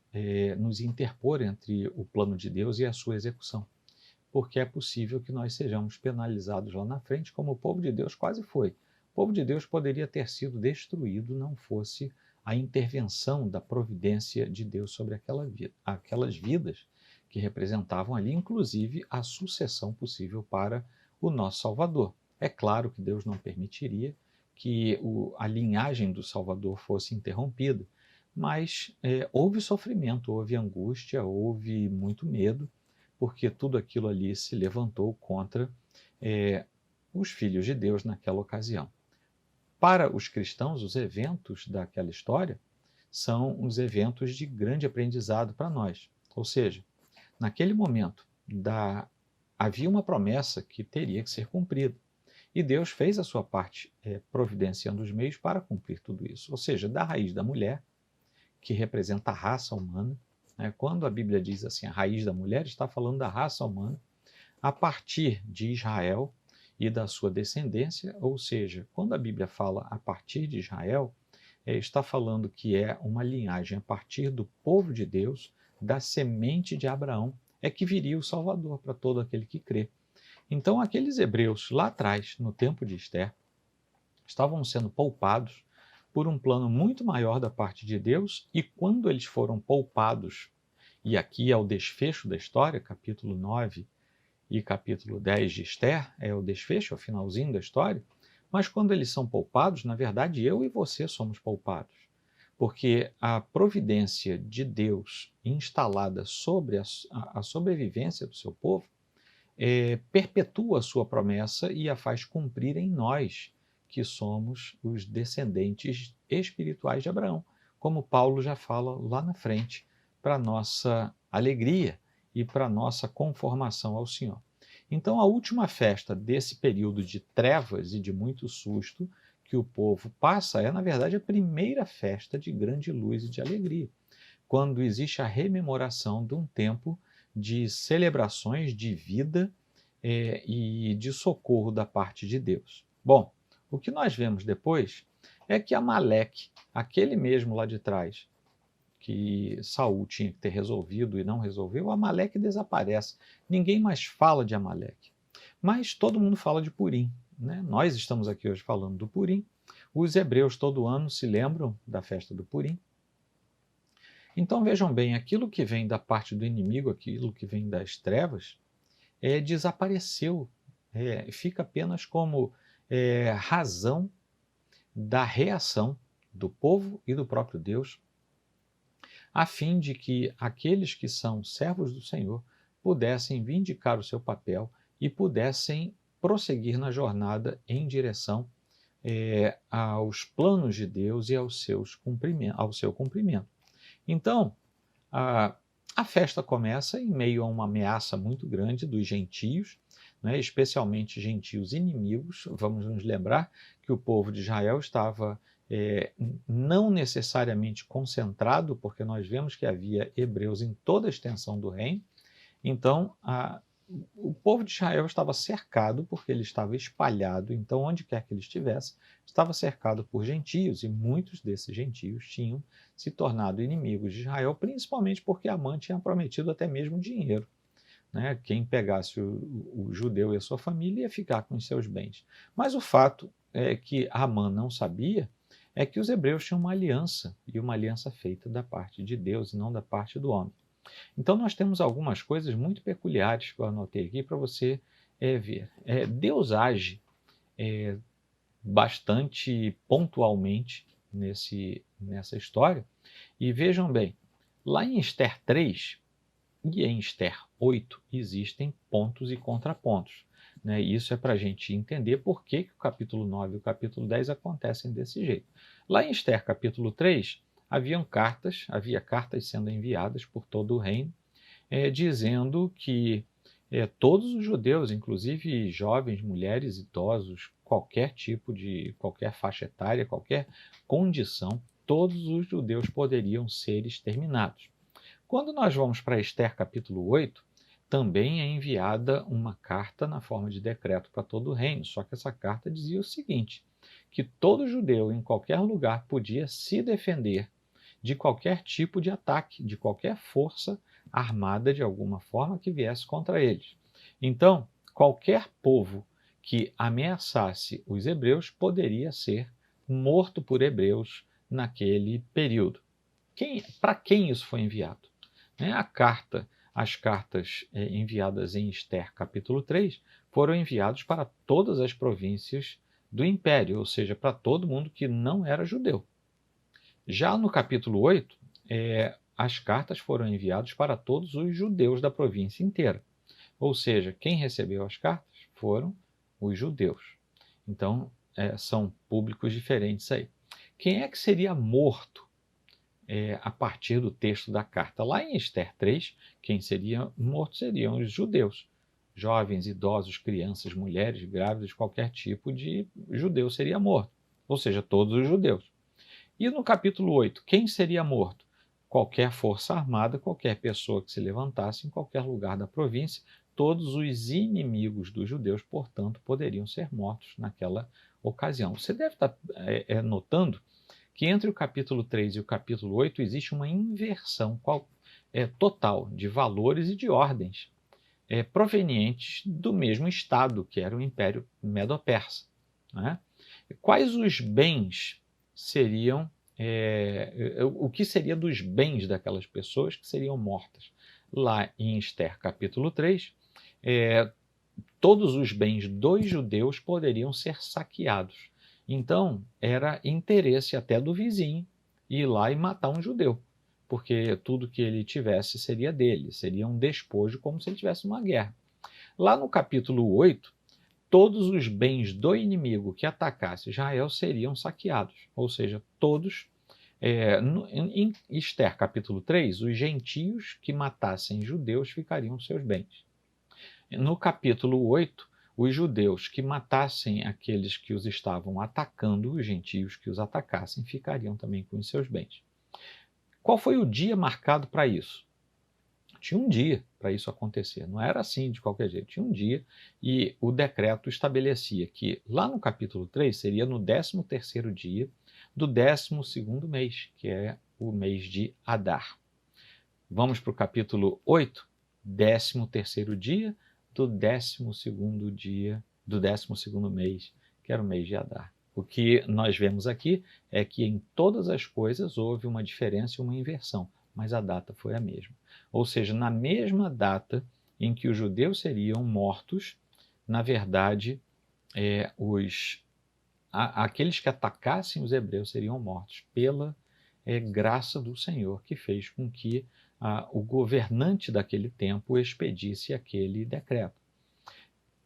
nos interpor entre o plano de Deus e a sua execução, porque é possível que nós sejamos penalizados lá na frente, como o povo de Deus quase foi. O povo de Deus poderia ter sido destruído não fosse a intervenção da providência de Deus sobre aquelas vidas que representavam ali, inclusive, a sucessão possível para o nosso Salvador. É claro que Deus não permitiria que a linhagem do Salvador fosse interrompida, mas houve sofrimento, houve angústia, houve muito medo, porque tudo aquilo ali se levantou contra os filhos de Deus naquela ocasião. Para os cristãos, os eventos daquela história são os eventos de grande aprendizado para nós. Ou seja, naquele momento havia uma promessa que teria que ser cumprida. E Deus fez a sua parte, providenciando os meios para cumprir tudo isso. Ou seja, da raiz da mulher, que representa a raça humana, né? Quando a Bíblia diz assim, a raiz da mulher, está falando da raça humana, a partir de Israel e da sua descendência. Ou seja, quando a Bíblia fala a partir de Israel, está falando que é uma linhagem a partir do povo de Deus, da semente de Abraão, é que viria o Salvador para todo aquele que crê. Então, aqueles hebreus lá atrás, no tempo de Esther, estavam sendo poupados por um plano muito maior da parte de Deus, e quando eles foram poupados, e aqui é o desfecho da história, capítulo 9 e capítulo 10 de Esther, é o desfecho, é o finalzinho da história, mas quando eles são poupados, na verdade eu e você somos poupados, porque a providência de Deus instalada sobre a sobrevivência do seu povo perpetua a sua promessa e a faz cumprir em nós, que somos os descendentes espirituais de Abraão, como Paulo já fala lá na frente, para nossa alegria e para nossa conformação ao Senhor. Então, a última festa desse período de trevas e de muito susto que o povo passa na verdade, a primeira festa de grande luz e de alegria, quando existe a rememoração de um tempo de celebrações de vida e de socorro da parte de Deus. Bom, o que nós vemos depois é que Amaleque, aquele mesmo lá de trás, que Saul tinha que ter resolvido e não resolveu, Amaleque desaparece. Ninguém mais fala de Amaleque. Mas todo mundo fala de Purim, né? Nós estamos aqui hoje falando do Purim. Os hebreus todo ano se lembram da festa do Purim. Então vejam bem, aquilo que vem da parte do inimigo, aquilo que vem das trevas, desapareceu. Fica apenas como razão da reação do povo e do próprio Deus, a fim de que aqueles que são servos do Senhor pudessem vindicar o seu papel e pudessem prosseguir na jornada em direção aos planos de Deus e ao seu cumprimento. Então, a festa começa em meio a uma ameaça muito grande dos gentios, né, especialmente gentios inimigos. Vamos nos lembrar que o povo de Israel estava não necessariamente concentrado, porque nós vemos que havia hebreus em toda a extensão do reino. Então, o povo de Israel estava cercado, porque ele estava espalhado, então onde quer que ele estivesse, estava cercado por gentios, e muitos desses gentios tinham se tornado inimigos de Israel, principalmente porque Amã tinha prometido até mesmo dinheiro. Né? Quem pegasse o judeu e a sua família ia ficar com os seus bens. Mas o fato que Amã não sabia é que os hebreus tinham uma aliança, e uma aliança feita da parte de Deus e não da parte do homem. Então nós temos algumas coisas muito peculiares que eu anotei aqui para você ver. Deus age bastante pontualmente nessa história, e vejam bem, lá em Esther 3 e em Esther 8 existem pontos e contrapontos. Né? Isso é para a gente entender por que o capítulo 9 e o capítulo 10 acontecem desse jeito. Lá em Esther capítulo 3, havia cartas sendo enviadas por todo o reino, dizendo que todos os judeus, inclusive jovens, mulheres, idosos, qualquer faixa etária, qualquer condição, todos os judeus poderiam ser exterminados. Quando nós vamos para Esther capítulo 8, também é enviada uma carta na forma de decreto para todo o reino, só que essa carta dizia o seguinte, que todo judeu em qualquer lugar podia se defender de qualquer tipo de ataque, de qualquer força armada de alguma forma que viesse contra eles. Então, qualquer povo que ameaçasse os hebreus poderia ser morto por hebreus naquele período. Para quem isso foi enviado? As cartas enviadas em Esther capítulo 3 foram enviadas para todas as províncias do império, ou seja, para todo mundo que não era judeu. Já no capítulo 8, as cartas foram enviadas para todos os judeus da província inteira. Ou seja, quem recebeu as cartas foram os judeus. Então, são públicos diferentes aí. Quem é que seria morto a partir do texto da carta? Lá em Esther 3, quem seria morto seriam os judeus. Jovens, idosos, crianças, mulheres, grávidas, qualquer tipo de judeu seria morto. Ou seja, todos os judeus. E no capítulo 8, quem seria morto? Qualquer força armada, qualquer pessoa que se levantasse em qualquer lugar da província, todos os inimigos dos judeus, portanto, poderiam ser mortos naquela ocasião. Você deve estar notando que entre o capítulo 3 e o capítulo 8 existe uma inversão total de valores e de ordens provenientes do mesmo estado, que era o Império Medo-Persa, né? Quais os bens seriam, o que seria dos bens daquelas pessoas que seriam mortas? Lá em Esther capítulo 3, todos os bens dos judeus poderiam ser saqueados. Então, era interesse até do vizinho ir lá e matar um judeu, porque tudo que ele tivesse seria dele, seria um despojo, como se ele tivesse uma guerra. Lá no capítulo 8, todos os bens do inimigo que atacasse Israel seriam saqueados, ou seja, todos. Em Esther capítulo 3, os gentios que matassem judeus ficariam seus bens. No capítulo 8, os judeus que matassem aqueles que os estavam atacando, os gentios que os atacassem, ficariam também com os seus bens. Qual foi o dia marcado para isso? Tinha um dia para isso acontecer, não era assim de qualquer jeito, tinha um dia, e o decreto estabelecia que lá no capítulo 3 seria no 13º dia do 12º mês, que é o mês de Adar. Vamos para o capítulo 8, 13º dia do 12º dia do 12º mês, que era o mês de Adar. O que nós vemos aqui é que em todas as coisas houve uma diferença e uma inversão, mas a data foi a mesma. Ou seja, na mesma data em que os judeus seriam mortos, na verdade, aqueles que atacassem os hebreus seriam mortos pela graça do Senhor, que fez com que o governante daquele tempo expedisse aquele decreto.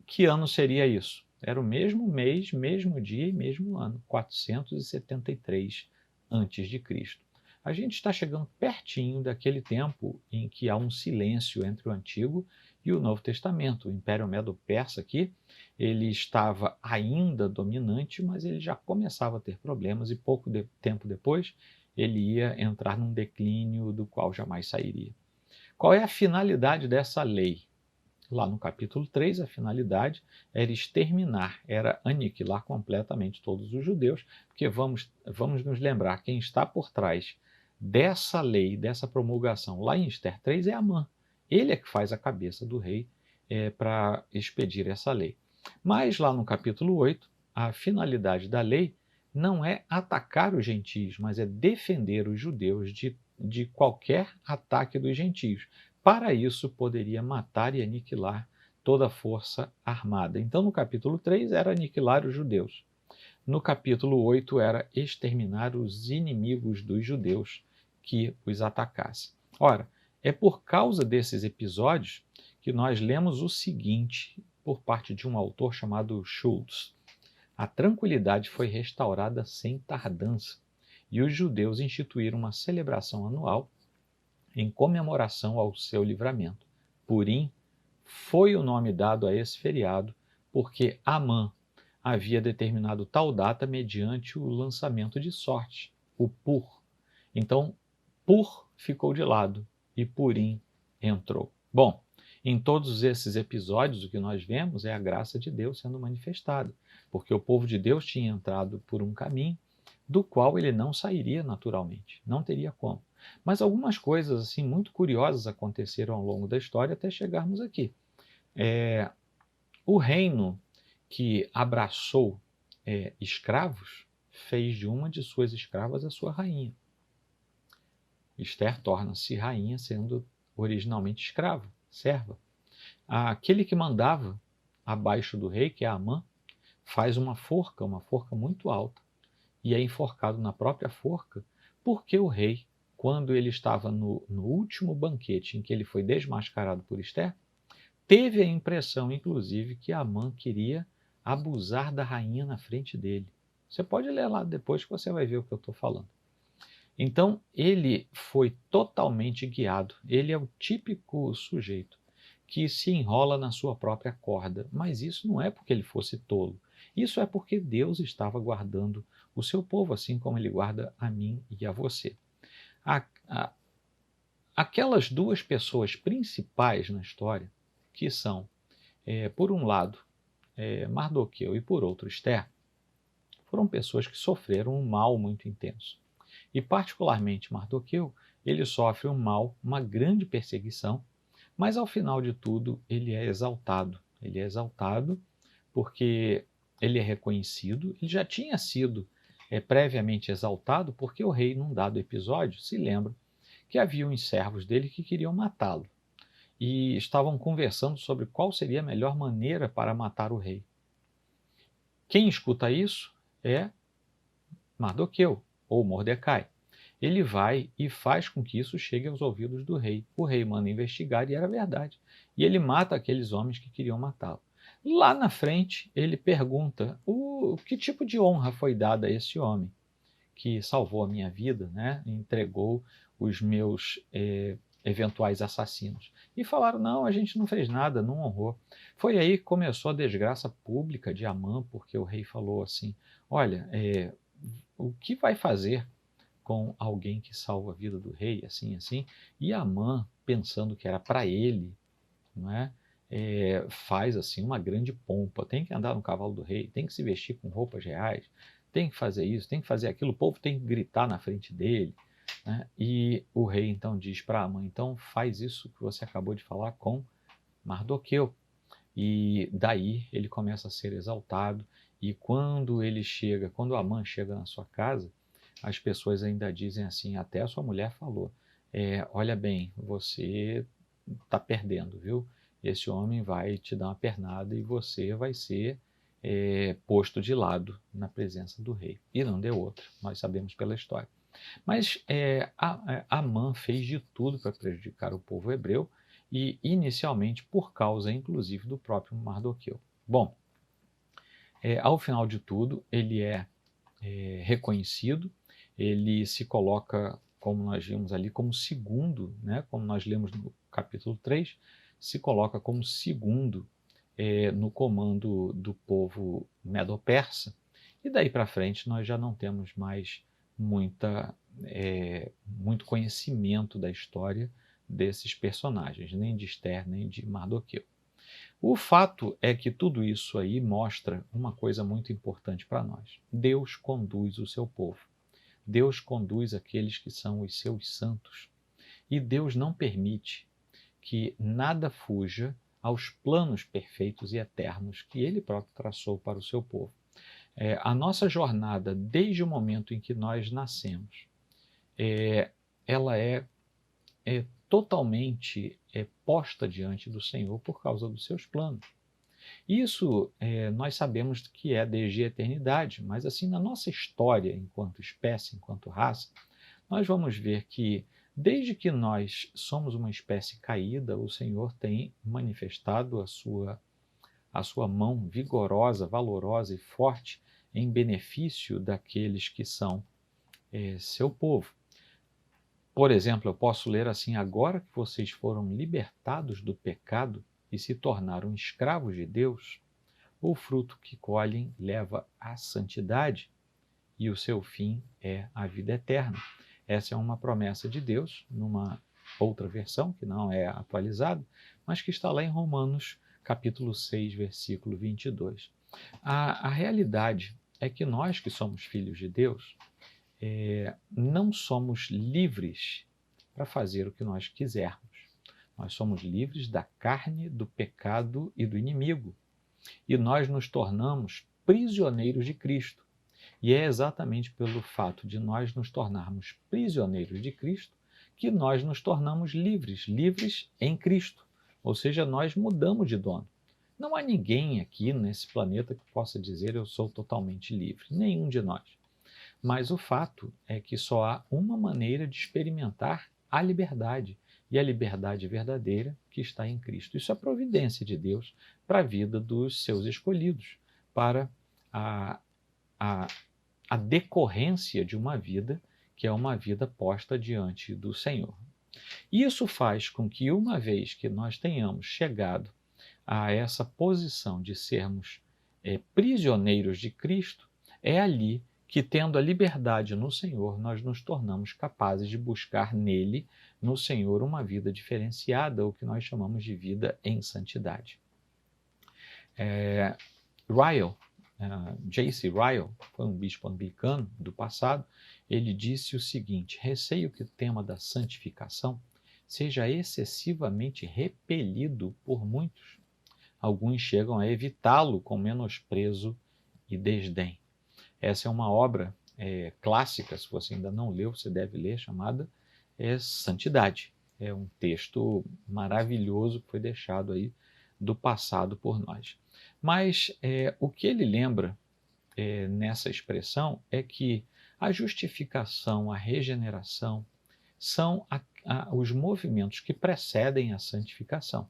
Que ano seria isso? Era o mesmo mês, mesmo dia e mesmo ano, 473 a.C. A gente está chegando pertinho daquele tempo em que há um silêncio entre o Antigo e o Novo Testamento. O Império Medo-Persa aqui, ele estava ainda dominante, mas ele já começava a ter problemas e pouco tempo depois ele ia entrar num declínio do qual jamais sairia. Qual é a finalidade dessa lei? Lá no capítulo 3, a finalidade era exterminar, era aniquilar completamente todos os judeus, porque vamos nos lembrar, quem está por trás dessa lei, dessa promulgação, lá em Esther 3, é Amã. Ele é que faz a cabeça do rei para expedir essa lei. Mas lá no capítulo 8, a finalidade da lei não é atacar os gentios, mas é defender os judeus de qualquer ataque dos gentios. Para isso, poderia matar e aniquilar toda a força armada. Então, no capítulo 3, era aniquilar os judeus. No capítulo 8, era exterminar os inimigos dos judeus que os atacassem. Ora, é por causa desses episódios que nós lemos o seguinte, por parte de um autor chamado Schultz. A tranquilidade foi restaurada sem tardança, e os judeus instituíram uma celebração anual em comemoração ao seu livramento. Purim foi o nome dado a esse feriado porque Amã havia determinado tal data mediante o lançamento de sorte, o Pur. Então, Pur ficou de lado e Purim entrou. Bom, em todos esses episódios o que nós vemos é a graça de Deus sendo manifestada, porque o povo de Deus tinha entrado por um caminho do qual ele não sairia naturalmente, não teria como. Mas algumas coisas assim muito curiosas aconteceram ao longo da história até chegarmos aqui. O reino que abraçou escravos fez de uma de suas escravas a sua rainha. Esther torna-se rainha sendo originalmente escrava, serva. Aquele que mandava abaixo do rei, que é Amã, faz uma forca muito alta, e é enforcado na própria forca, porque o rei, quando ele estava no último banquete em que ele foi desmascarado por Esther, teve a impressão, inclusive, que Amã queria abusar da rainha na frente dele. Você pode ler lá depois que você vai ver o que eu estou falando. Então, ele foi totalmente guiado. Ele é o típico sujeito que se enrola na sua própria corda. Mas isso não é porque ele fosse tolo. Isso é porque Deus estava guardando o seu povo, assim como ele guarda a mim e a você. Aquelas duas pessoas principais na história, que são, por um lado, Mardoqueu e por outro Esther, foram pessoas que sofreram um mal muito intenso. E particularmente Mardoqueu, ele sofre um mal, uma grande perseguição, mas ao final de tudo ele é exaltado. Ele é exaltado porque ele é reconhecido, ele já tinha sido previamente exaltado porque o rei, num dado episódio, se lembra que havia uns servos dele que queriam matá-lo e estavam conversando sobre qual seria a melhor maneira para matar o rei. Quem escuta isso é Mardoqueu, ou Mordecai. Ele vai e faz com que isso chegue aos ouvidos do rei. O rei manda investigar e era verdade. E ele mata aqueles homens que queriam matá-lo. Lá na frente, ele pergunta que tipo de honra foi dada a esse homem que salvou a minha vida, né? Entregou os meus eventuais assassinos. E falaram, não, a gente não fez nada, não honrou. Foi aí que começou a desgraça pública de Amã, porque o rei falou assim, olha, o que vai fazer com alguém que salva a vida do rei, assim, assim? E Amã, pensando que era para ele, não é? Faz assim uma grande pompa, tem que andar no cavalo do rei, tem que se vestir com roupas reais, tem que fazer isso, tem que fazer aquilo, o povo tem que gritar na frente dele, né? E o rei então diz para Amã, então faz isso que você acabou de falar com Mardoqueu. E daí ele começa a ser exaltado, e quando Amã chega na sua casa, as pessoas ainda dizem assim, até a sua mulher falou, olha bem, você está perdendo, viu? Esse homem vai te dar uma pernada e você vai ser posto de lado na presença do rei. E não deu outra, nós sabemos pela história. Mas Amã fez de tudo para prejudicar o povo hebreu, e inicialmente por causa, inclusive, do próprio Mardoqueu. Bom, ao final de tudo, ele é reconhecido, ele se coloca, como nós vimos ali, como segundo, né? Como nós lemos no capítulo 3, se coloca como segundo no comando do povo medo-persa, e daí para frente nós já não temos mais muito conhecimento da história desses personagens, nem de Esther, nem de Mardoqueu. O fato é que tudo isso aí mostra uma coisa muito importante para nós. Deus conduz o seu povo. Deus conduz aqueles que são os seus santos. E Deus não permite que nada fuja aos planos perfeitos e eternos que Ele próprio traçou para o seu povo. A nossa jornada, desde o momento em que nós nascemos, ela é totalmente posta diante do Senhor por causa dos seus planos. Isso nós sabemos que é desde a eternidade, mas assim, na nossa história, enquanto espécie, enquanto raça, nós vamos ver que desde que nós somos uma espécie caída, o Senhor tem manifestado a sua mão vigorosa, valorosa e forte em benefício daqueles que são seu povo. Por exemplo, eu posso ler assim, agora que vocês foram libertados do pecado e se tornaram escravos de Deus, o fruto que colhem leva à santidade e o seu fim é a vida eterna. Essa é uma promessa de Deus, numa outra versão, que não é atualizada, mas que está lá em Romanos, capítulo 6, versículo 22. A realidade é que nós que somos filhos de Deus, não somos livres para fazer o que nós quisermos. Nós somos livres da carne, do pecado e do inimigo. E nós nos tornamos prisioneiros de Cristo. E é exatamente pelo fato de nós nos tornarmos prisioneiros de Cristo que nós nos tornamos livres, livres em Cristo. Ou seja, nós mudamos de dono. Não há ninguém aqui nesse planeta que possa dizer eu sou totalmente livre, nenhum de nós. Mas o fato é que só há uma maneira de experimentar a liberdade, e a liberdade verdadeira que está em Cristo. Isso é providência de Deus para a vida dos seus escolhidos, para a decorrência de uma vida que é uma vida posta diante do Senhor. Isso faz com que, uma vez que nós tenhamos chegado a essa posição de sermos prisioneiros de Cristo, é ali que, tendo a liberdade no Senhor, nós nos tornamos capazes de buscar nele, no Senhor, uma vida diferenciada, o que nós chamamos de vida em santidade. J.C. Ryle, foi um bispo anglicano do passado, ele disse o seguinte: receio que o tema da santificação seja excessivamente repelido por muitos. Alguns chegam a evitá-lo com menosprezo e desdém. Essa é uma obra clássica, se você ainda não leu, você deve ler, chamada Santidade. É um texto maravilhoso que foi deixado aí do passado por nós. Mas o que ele lembra nessa expressão é que a justificação, a regeneração, são os movimentos que precedem a santificação.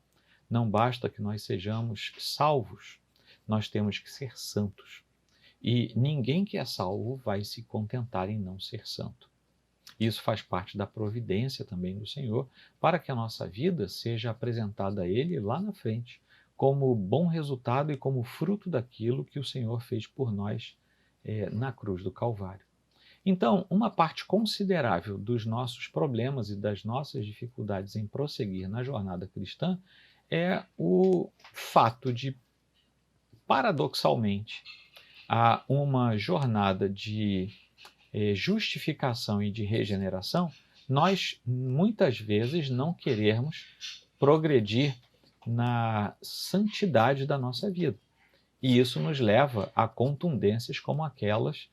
Não basta que nós sejamos salvos, nós temos que ser santos. E ninguém que é salvo vai se contentar em não ser santo. Isso faz parte da providência também do Senhor, para que a nossa vida seja apresentada a Ele lá na frente, como bom resultado e como fruto daquilo que o Senhor fez por nós na cruz do Calvário. Então, uma parte considerável dos nossos problemas e das nossas dificuldades em prosseguir na jornada cristã é o fato de, paradoxalmente, há uma jornada de justificação e de regeneração, nós muitas vezes não queremos progredir na santidade da nossa vida. E isso nos leva a contundências como aquelas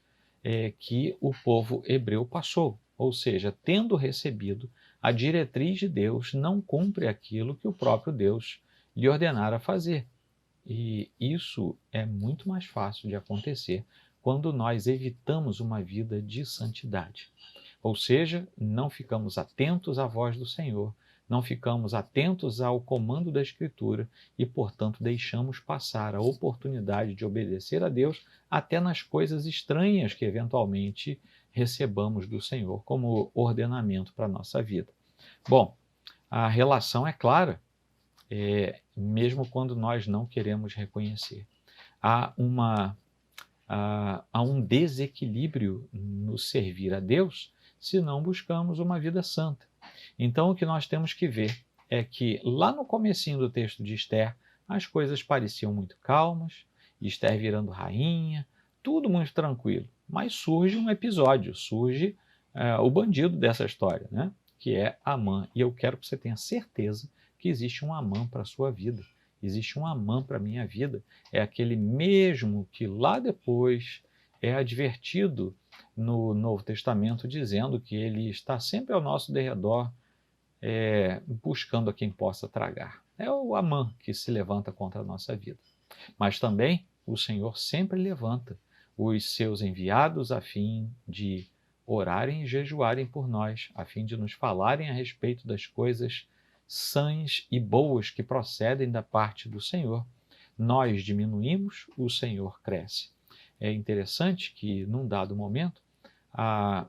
que o povo hebreu passou. Ou seja, tendo recebido a diretriz de Deus, não cumpre aquilo que o próprio Deus lhe ordenara fazer. E isso é muito mais fácil de acontecer quando nós evitamos uma vida de santidade. Ou seja, não ficamos atentos à voz do Senhor, não ficamos atentos ao comando da Escritura e, portanto, deixamos passar a oportunidade de obedecer a Deus até nas coisas estranhas que eventualmente recebamos do Senhor como ordenamento para a nossa vida. Bom, a relação é clara, mesmo quando nós não queremos reconhecer. Há um desequilíbrio no servir a Deus se não buscamos uma vida santa. Então, o que nós temos que ver é que lá no comecinho do texto de Esther, as coisas pareciam muito calmas, Esther virando rainha, tudo muito tranquilo. Mas surge um episódio, surge o bandido dessa história, né? Que é Amã. E eu quero que você tenha certeza que existe um Amã para a sua vida. Existe um Amã para a minha vida. É aquele mesmo que lá depois é advertido no Novo Testamento, dizendo que ele está sempre ao nosso derredor, buscando a quem possa tragar. É o Amã que se levanta contra a nossa vida. Mas também o Senhor sempre levanta os seus enviados a fim de orarem e jejuarem por nós, a fim de nos falarem a respeito das coisas sãs e boas que procedem da parte do Senhor. Nós diminuímos, o Senhor cresce. É interessante que, num dado momento, a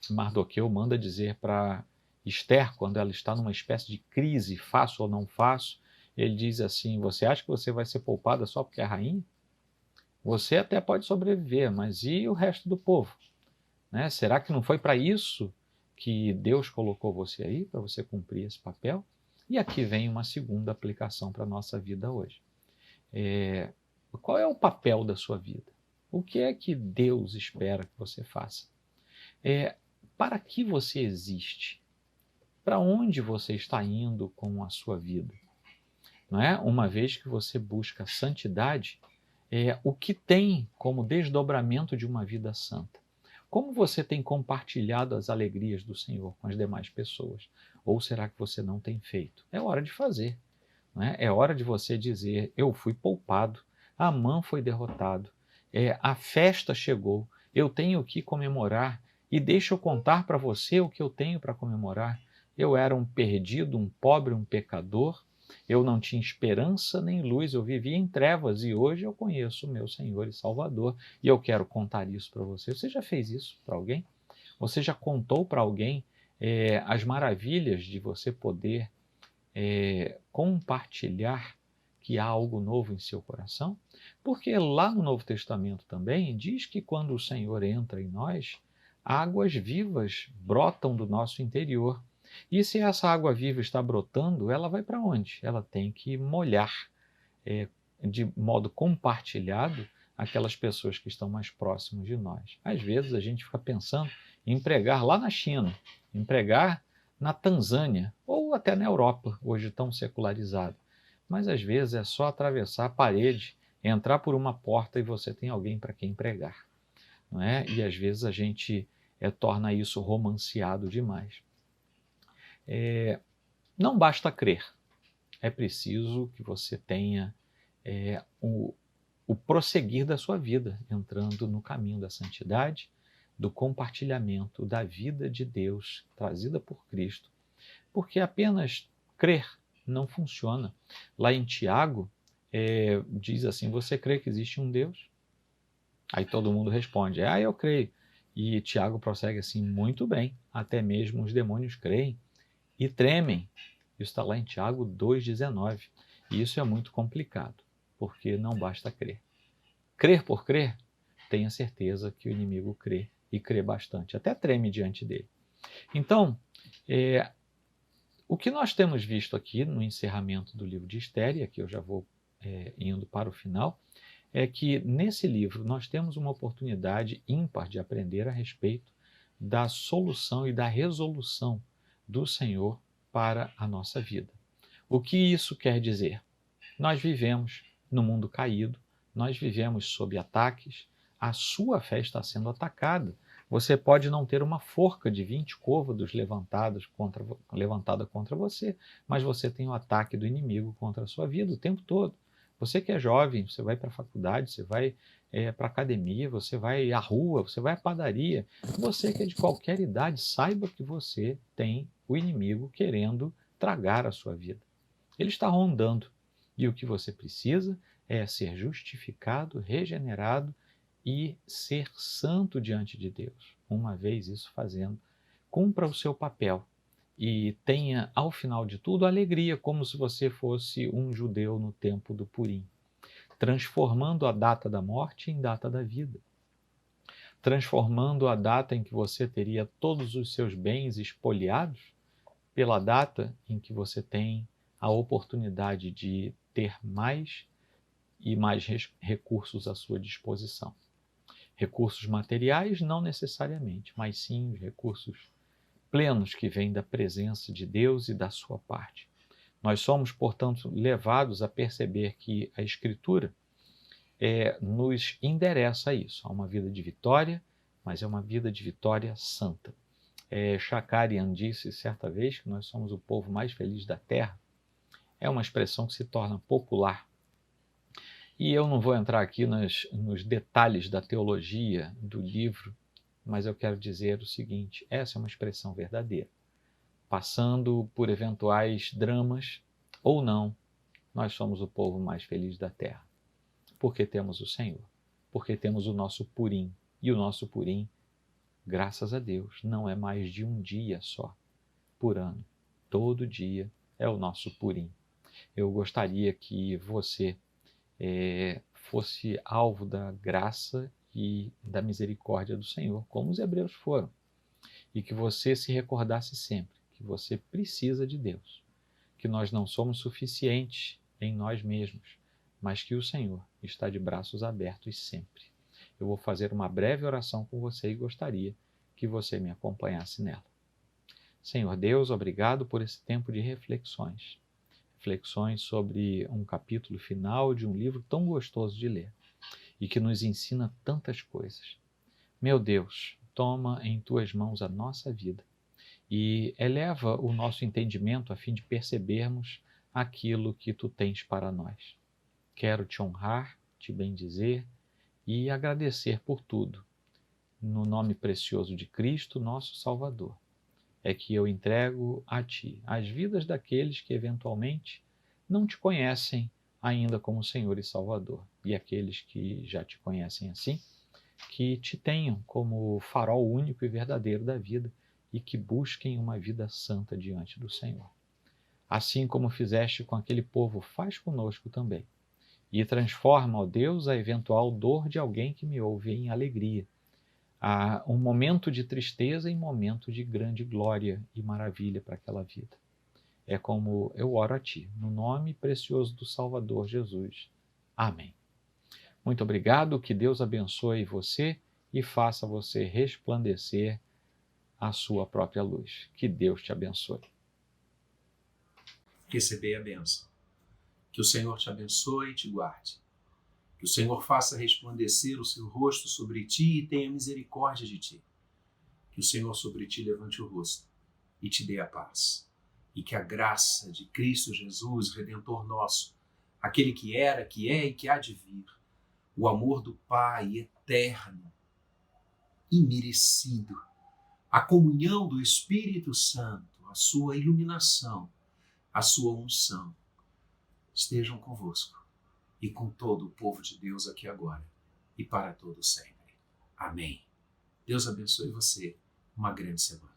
Mardoqueu manda dizer para Esther, quando ela está numa espécie de crise, faço ou não faço, ele diz assim: você acha que você vai ser poupada só porque é rainha? Você até pode sobreviver, mas e o resto do povo? Né? Será que não foi para isso que Deus colocou você aí, para você cumprir esse papel? E aqui vem uma segunda aplicação para a nossa vida hoje. Qual é o papel da sua vida? O que é que Deus espera que você faça? Para que você existe? Para onde você está indo com a sua vida? Não é? Uma vez que você busca santidade, o que tem como desdobramento de uma vida santa? Como você tem compartilhado as alegrias do Senhor com as demais pessoas? Ou será que você não tem feito? É hora de fazer. né? É hora de você dizer, eu fui poupado, Amã foi derrotado, a festa chegou, eu tenho o que comemorar, e deixa eu contar para você o que eu tenho para comemorar. Eu era um perdido, um pobre, um pecador, eu não tinha esperança nem luz, eu vivia em trevas e hoje eu conheço o meu Senhor e Salvador e eu quero contar isso para você. Você já fez isso para alguém? Você já contou para alguém as maravilhas de você poder compartilhar que há algo novo em seu coração? Porque lá no Novo Testamento também diz que quando o Senhor entra em nós, águas vivas brotam do nosso interior. E se essa água viva está brotando, ela vai para onde? Ela tem que molhar de modo compartilhado aquelas pessoas que estão mais próximas de nós. Às vezes a gente fica pensando em pregar lá na China, em pregar na Tanzânia ou até na Europa, hoje tão secularizado. Mas às vezes é só atravessar a parede, entrar por uma porta e você tem alguém para quem pregar, não é? E às vezes a gente torna isso romanceado demais. Não basta crer, é preciso que você tenha o prosseguir da sua vida, entrando no caminho da santidade, do compartilhamento da vida de Deus trazida por Cristo, porque apenas crer não funciona. Lá em Tiago, diz assim, você crê que existe um Deus? Aí todo mundo responde, eu creio. E Tiago prossegue assim, muito bem, até mesmo os demônios creem e tremem. Isso está lá em Tiago 2,19. E isso é muito complicado, porque não basta crer. Crer por crer, tenha certeza que o inimigo crê, e crê bastante, até treme diante dele. Então, o que nós temos visto aqui no encerramento do livro de Esther, e aqui eu já vou indo para o final, é que nesse livro nós temos uma oportunidade ímpar de aprender a respeito da solução e da resolução do Senhor para a nossa vida. O que isso quer dizer? Nós vivemos no mundo caído, nós vivemos sob ataques, a sua fé está sendo atacada. Você pode não ter uma forca de 20 côvados levantada contra você, mas você tem o ataque do inimigo contra a sua vida o tempo todo. Você que é jovem, você vai para a faculdade, você vai para a academia, você vai à rua, você vai à padaria. Você que é de qualquer idade, saiba que você tem o inimigo querendo tragar a sua vida. Ele está rondando. E o que você precisa é ser justificado, regenerado e ser santo diante de Deus. Uma vez isso fazendo, cumpra o seu papel e tenha, ao final de tudo, alegria, como se você fosse um judeu no tempo do Purim, transformando a data da morte em data da vida, transformando a data em que você teria todos os seus bens espoliados pela data em que você tem a oportunidade de ter mais e mais recursos à sua disposição. Recursos materiais, não necessariamente, mas sim os recursos plenos que vêm da presença de Deus e da sua parte. Nós somos, portanto, levados a perceber que a Escritura nos endereça a isso, a uma vida de vitória, mas é uma vida de vitória santa. Shakarian disse certa vez que nós somos o povo mais feliz da terra. É uma expressão que se torna popular. E eu não vou entrar aqui nos detalhes da teologia do livro, mas eu quero dizer o seguinte, essa é uma expressão verdadeira. Passando por eventuais dramas ou não, nós somos o povo mais feliz da terra. Porque temos o Senhor, porque temos o nosso Purim. E o nosso Purim, graças a Deus, não é mais de um dia só por ano. Todo dia é o nosso Purim. Eu gostaria que você fosse alvo da graça e da misericórdia do Senhor, como os hebreus foram. E que você se recordasse sempre que você precisa de Deus, que nós não somos suficientes em nós mesmos, mas que o Senhor está de braços abertos sempre. Eu vou fazer uma breve oração com você e gostaria que você me acompanhasse nela. Senhor Deus, obrigado por esse tempo de reflexões. Reflexões sobre um capítulo final de um livro tão gostoso de ler e que nos ensina tantas coisas. Meu Deus, toma em tuas mãos a nossa vida e eleva o nosso entendimento a fim de percebermos aquilo que tu tens para nós. Quero te honrar, te bendizer e agradecer por tudo. No nome precioso de Cristo, nosso Salvador, é que eu entrego a ti as vidas daqueles que eventualmente não te conhecem ainda como Senhor e Salvador, e aqueles que já te conhecem assim, que te tenham como farol único e verdadeiro da vida e que busquem uma vida santa diante do Senhor. Assim como fizeste com aquele povo, faz conosco também. E transforma, ó Deus, a eventual dor de alguém que me ouve em alegria, a um momento de tristeza em momento de grande glória e maravilha para aquela vida. É como eu oro a Ti, no nome precioso do Salvador Jesus. Amém. Muito obrigado, que Deus abençoe você e faça você resplandecer a sua própria luz. Que Deus te abençoe. Recebei a bênção. Que o Senhor te abençoe e te guarde. Que o Senhor faça resplandecer o seu rosto sobre ti e tenha misericórdia de ti. Que o Senhor sobre ti levante o rosto e te dê a paz. E que a graça de Cristo Jesus, Redentor nosso, aquele que era, que é e que há de vir, o amor do Pai eterno, imerecido, a comunhão do Espírito Santo, a sua iluminação, a sua unção, estejam convosco e com todo o povo de Deus aqui agora e para todo sempre. Amém. Deus abençoe você. Uma grande semana.